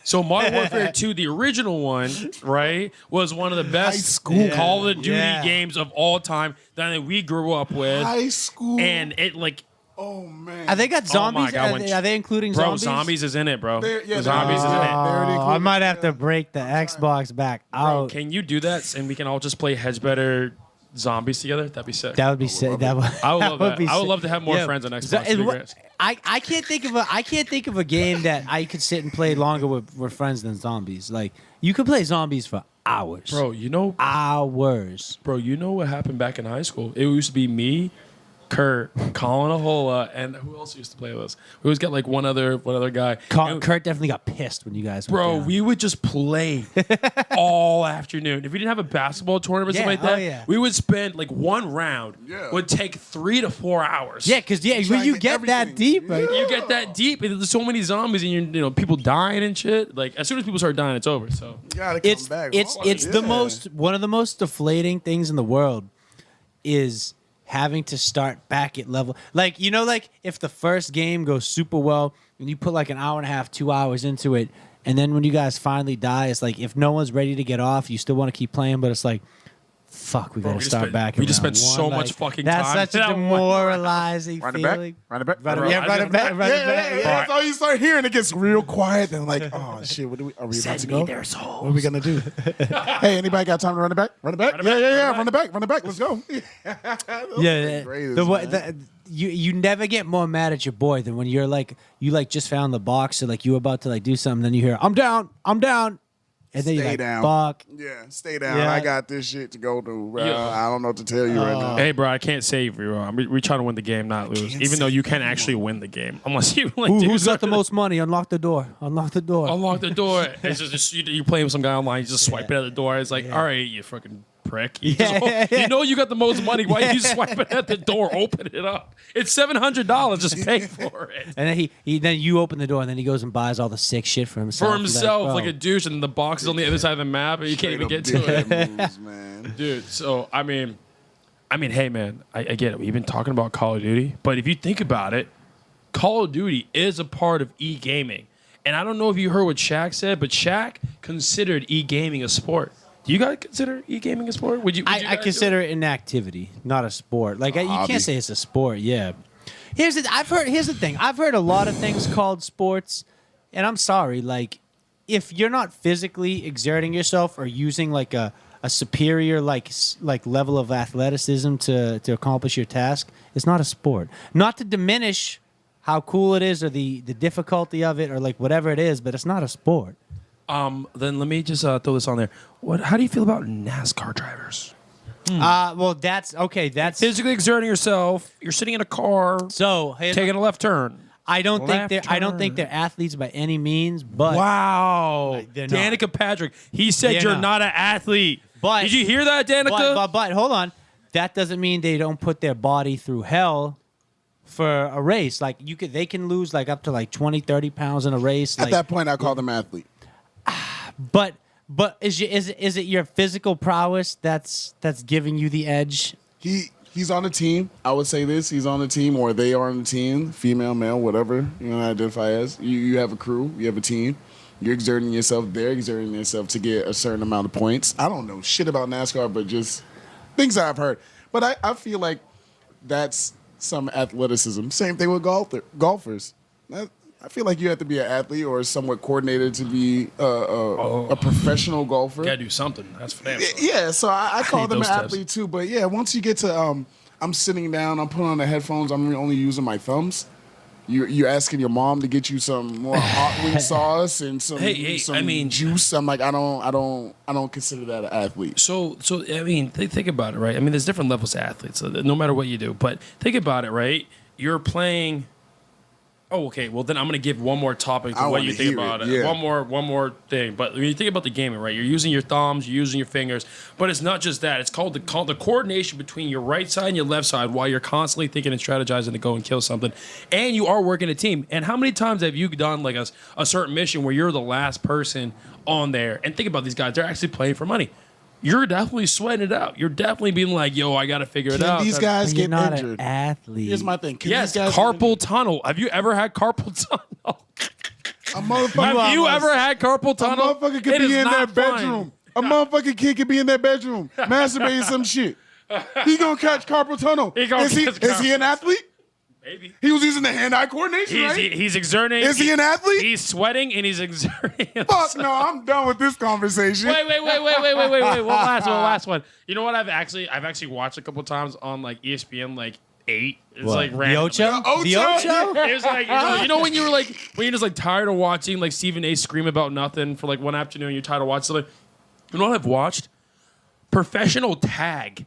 So Modern Warfare 2, the original one, right, was one of the best school. Call of Duty Yeah. games of all time that we grew up with. High school. And it like, oh man. Have they got zombies? God, Are they including bro, zombies? zombies is in it, bro. Yeah, Zombies is in it. They're Oh, included. I might have to break the Xbox back Bro, out. can you do that and we can all just play Hedge Better Zombies together? That'd be sick. That would be sick. That would. I would love that. be I would sick. love to have more Yeah. friends on Xbox. So, It'd be and great. I can't think of a game that I could sit and play longer with friends than zombies. Like you could play zombies for hours. Bro, you know Hours. what happened back in high school? It used to be me, Kurt, Colin Ahola, and who else used to play with us? We always got like one other guy. Kurt definitely got pissed when you guys went Bro, down. we would just play all afternoon. If we didn't have a basketball tournament or something like that, we would spend like one round would take 3 to 4 hours. Yeah, because when you get that deep, right? You get that deep, and there's so many zombies, and people dying and shit. Like as soon as people start dying, it's over. So You gotta come back. It's the most one of the most deflating things in the world is having to start back at level. Like like if the first game goes super well and you put like an hour and a half, 2 hours into it, and then when you guys finally die, it's like if no one's ready to get off, you still want to keep playing, but it's like, fuck, we gotta start back. We just spent so much fucking time. That's such a demoralizing feeling. Run it back. Run it back. That's all you start hearing. It gets real quiet. And like, oh shit, are we about to go? What are we gonna do? Hey, anybody got time to run it back? Run it back. Yeah. Run it back. Let's go. You never get more mad at your boy than when you're like you just found the box, or like you were about to like do something, then you hear I'm down, and then you're like, down. fuck. Yeah, stay down. Yeah. I got this shit to go to, bro. Yeah. I don't know what to tell you right now. Hey, bro, I can't save you. We're trying to win the game, not lose. Even though you can actually win the game, unless you like. Who's got the most money? Unlock the door. Unlock the door. Unlock the door. It's just you're playing with some guy online. You just swipe it at the door. It's like, all right, you fucking prick. You you got the most money. Why you swipe it at the door? Open it up. It's $700. Just pay for it. And then then you open the door, and then he goes and buys all the sick shit for himself. Like a douche, and the box is on the other side of the map, and you can't even get to it. Moves, man. Dude, so I mean, hey, man, I get it. We've been talking about Call of Duty, but if you think about it, Call of Duty is a part of e-gaming. And I don't know if you heard what Shaq said, but Shaq considered e-gaming a sport. Do you guys consider e-gaming a sport? Would you I consider it an activity, not a sport. Like you can't say it's a sport. Yeah. Here's the thing. I've heard a lot of things called sports, and I'm sorry. Like, if you're not physically exerting yourself or using like a superior like level of athleticism to accomplish your task, it's not a sport. Not to diminish how cool it is or the difficulty of it or like whatever it is, but it's not a sport. Then let me just throw this on there. How do you feel about NASCAR drivers? Well, that's okay. That's Physically exerting yourself. You're sitting in a car, taking a left turn. I don't think they're athletes by any means. But wow, they're Danica not. Patrick. He said you're not an athlete. But did you hear that, Danica? But hold on. That doesn't mean they don't put their body through hell for a race. Like they can lose like up to like 20, 30 pounds in a race. At that point, I call them athlete. But is it your physical prowess that's giving you the edge? He's on a team. I would say this: he's on a team, or they are on a team, female, male, whatever you want to identify as. You have a crew. You have a team. You're exerting yourself. They're exerting themselves to get a certain amount of points. I don't know shit about NASCAR, but just things I've heard. But I feel like that's some athleticism. Same thing with golfers. I feel like you have to be an athlete or somewhat coordinated to be a professional golfer. Gotta do something. That's for damn sure. Yeah, so I call them an those athlete too. But yeah, once you get to, I'm sitting down, I'm putting on the headphones, I'm only using my thumbs. You're asking your mom to get you some more hot wing sauce and some juice. I'm like, I don't consider that an athlete. So I mean, think about it, right? I mean, there's different levels of athletes, no matter what you do. But think about it, right? You're playing. Oh, okay. Well, then I'm going to give one more topic to what you think about it. Yeah. One more thing. But when you think about the gaming, right? You're using your thumbs, you're using your fingers, but it's not just that. It's called the coordination between your right side and your left side while you're constantly thinking and strategizing to go and kill something. And you are working a team. And how many times have you done like a certain mission where you're the last person on there? And think about these guys. They're actually playing for money. You're definitely sweating it out. You're definitely being like, yo, I got to figure it out. These guys get not injured. An athlete. Here's my thing. Yes, carpal tunnel. Have you ever had carpal tunnel? A motherfucker. Have you ever had carpal tunnel? A motherfucker could be in their bedroom. A motherfucking kid could be in their bedroom masturbating some shit. He gonna catch carpal tunnel. Is he an athlete? Maybe. He was using the hand-eye coordination, right? He's exerting. Is he an athlete? He's sweating and he's exerting. Fuck no, I'm done with this conversation. Wait. One last one. You know what? I've actually watched a couple times on like ESPN, like 8. It's what? like random. The Ocho? It was like you know when you're just like tired of watching like Stephen A. scream about nothing for like one afternoon. You're tired of watching something. You know what I've watched? Professional tag.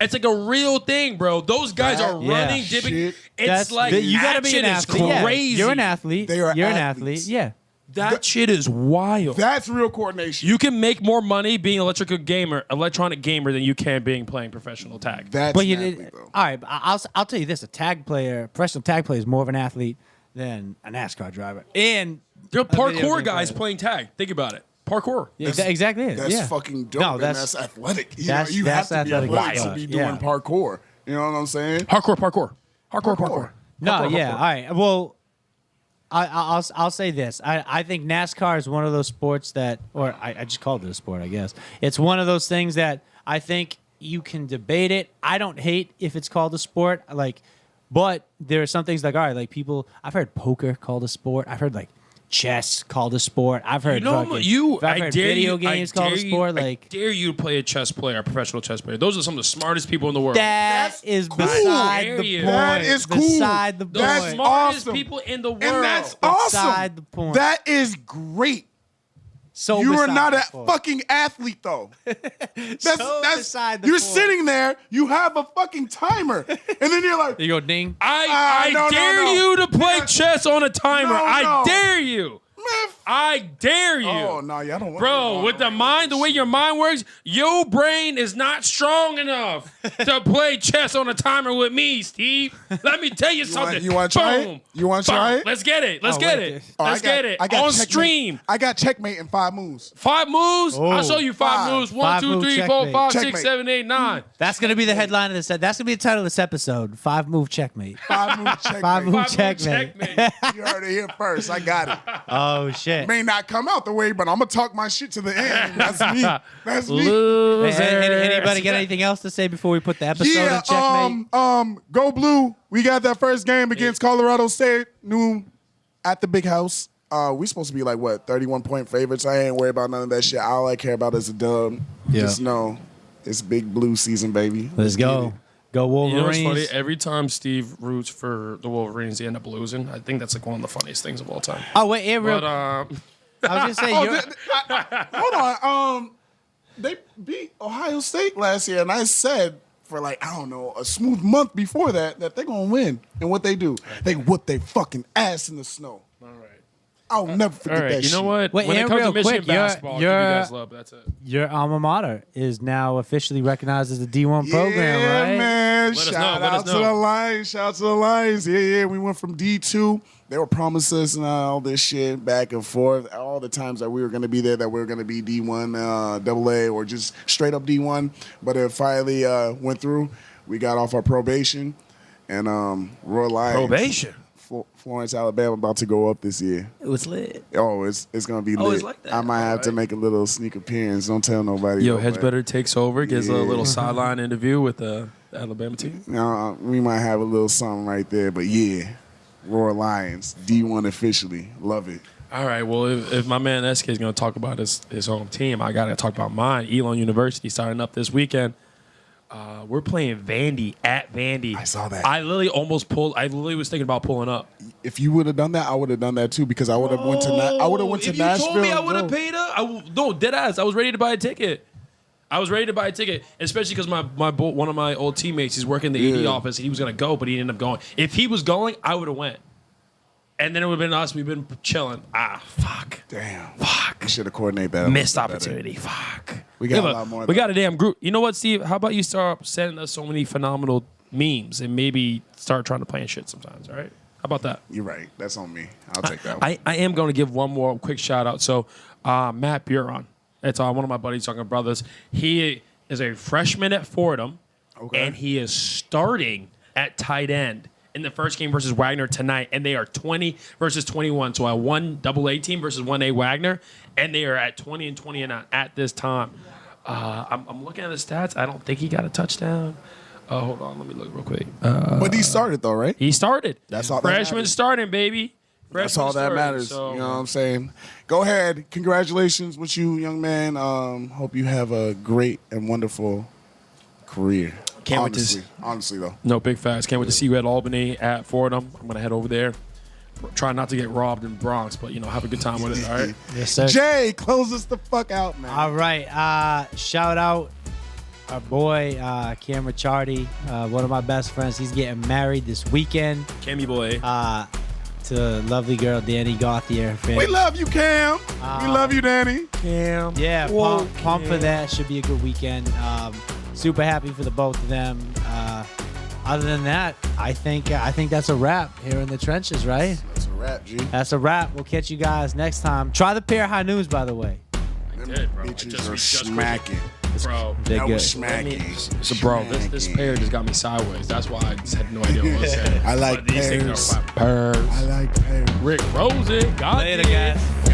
It's like a real thing, bro. Those guys are running, shit. dipping. It's like you gotta that be shit an is athlete. Yeah. crazy. You're an athlete. They are You're an athletes. athlete. Yeah. That shit is wild. That's real coordination. You can make more money being an electronic gamer than you can playing professional tag. That's But an you athlete, though. all right. I'll tell you this: professional tag player, is more of an athlete than a NASCAR driver. And They're a video parkour game guys player. playing tag. Think about it. Parkour. Yeah, exactly. it. That's yeah. fucking dope. No, and that's athletic. You that's- know, you that's have to be athletic. athletic to Wild. be doing Yeah. parkour. You know what I'm saying? Parkour. No, Parkour, yeah. parkour. All right. Well, I'll say this. I think NASCAR is one of those sports that, or I just called it a sport, I guess. It's one of those things that I think you can debate it. I don't hate if it's called a sport. But there are some things like, all right, like people, I've heard poker called a sport. I've heard like chess called a sport. I've heard I've heard video games called a sport. I dare you to play a professional chess player. Those are some of the smartest people in the world. That is cool. beside Dare the you. point. That is cool. Beside the the point. That's smartest awesome. people in the world. And that's awesome. Beside the point. That is great. So You are beside not the a point. fucking athlete, though. That's beside the you're point. sitting there, you have a fucking timer, and then you're like, You go ding. I no, dare no. you to play chess on a timer. No, I no. dare you. man. I dare you. Oh no, y'all don't want Bro, with the mind, the way your mind works, your brain is not strong enough to play chess on a timer with me, Steve. Let me tell you something. you wanna try it? Boom. You wanna try Boom. it? Let's get it. Let's Oh, get wait, it. Oh, Let's get it. On checkmate. stream. I got checkmate in 5 moves. 5 moves? Oh. I'll show you 5 Five. moves. 1, 2, Five-move 3, 4, checkmate. 5, 6, Checkmate. 7, 8, 9. That's gonna be the headline of this. That's gonna be the title of this episode. 5-move checkmate. 5 move checkmate. 5-move 5-move checkmate. checkmate. You heard it here first. I got it. Oh shit. May not come out the way, but I'm gonna talk my shit to the end. That's me. That's me. Loser. Anybody got anything else to say before we put the episode Yeah, in checkmate? go blue. We got that first game against Colorado State, noon at the big house. We supposed to be like what, 31-point favorites. I ain't worried about none of that shit. All I care about is a dub. Yeah. Just know it's big blue season, baby. Let's go. Go You Wolverines. know what's funny? Every time Steve roots for the Wolverines, they end up losing. I think that's like one of the funniest things of all time. Oh wait, real. But I was gonna say Hold on. They beat Ohio State last year, and I said for like, I don't know, a smooth month before that they're gonna win. And what they do? They whoop their fucking ass in the snow. all right. I'll never forget All right, that you shit. know what? Wait, when it and comes real to Michigan quick, you're- basketball, I give you're- you guys love. That's it. your alma mater is now officially recognized as a D1 program, Yeah, right? man. Let us Shout know, let out us to know. the Lions. Shout out to the Lions. Yeah. We went from D2. They were promising us and all this shit back and forth. All the times that we were going to be there, that we were going to be D1, AA, or just straight up D1. But it finally went through. We got off our probation. And Royal Lions. Probation. Florence, Alabama, about to go up this year. It was lit. Oh, it's gonna be Oh, lit. it's like that. I might have to Alright. make a little sneak appearance. Don't tell nobody. Yo, though, Hedge but- Better takes over, gets a Yeah. little sideline interview with the Alabama team. No, we might have a little something right there, but yeah, Royal Lions, D1 officially, love it. All right, well, if my man SK is going to talk about his home team, I got to talk about mine. Elon University starting up this weekend. We're playing Vandy at Vandy. I saw that. I literally was thinking about pulling up. If you would have done that, I would have done that too because I would have went to If Nashville. you told me I and would have drove. paid up. No, dead ass. I was ready to buy a ticket. Especially because one of my old teammates, he's working the ED Yeah. office. He was gonna go, but he ended up going. If he was going, I would have went. And then it would have been us. We've been chilling. Fuck. Damn, Fuck. we should have coordinated that. a Missed little bit opportunity. Fuck. We got Yeah, a lot more, We though. got a damn group. You know what, Steve? How about you start sending us so many phenomenal memes and maybe start trying to plan shit sometimes, all right? How about that? better. You're right. That's on me. I'll take that one. I am going to give one more quick shout out. So, Matt Buron, it's one of my buddies, younger brothers. He is a freshman at Fordham, Okay. and he is starting at tight end in the first game versus Wagner tonight, and they are 20 versus 21. So a 1 AA team versus 1A Wagner, and they are at 20 and 20 and at this time. I'm looking at the stats. I don't think he got a touchdown. Hold on, let me look real quick. But he started though, right? He started. That's all that Freshman matters. starting, baby. That's all that Freshman matters. starting, You know what I'm saying? Go ahead. Congratulations with you, young man. Hope you have a great and wonderful career. Can't wait to honestly, honestly though. No, big facts. Can't wait to see you at Albany at Fordham. I'm gonna head over there. Try not to get robbed in Bronx, but have a good time with it. All right. Yes, sir. Jay, close us the fuck out, man. All right. Shout out our boy Cam Ricciardi, one of my best friends. He's getting married this weekend. Cammy boy. To lovely girl Danny Gauthier. We love you, Cam. We love you, Danny. Cam. Yeah, Whoa, pump for that. Should be a good weekend. Super happy for the both of them. Other than that, I think that's a wrap here in the trenches, right? That's a wrap, G. That's a wrap. We'll catch you guys next time. Try the pair high news, by the way. I did, bro. Bitches are smacking. Bro, They're That good. was smacking. so bro, this pair just got me sideways. That's why I just had no idea what I was saying. I like But these things pears. are fire. Pears. I like pears. Rick Rosen. God Later, damn. guys.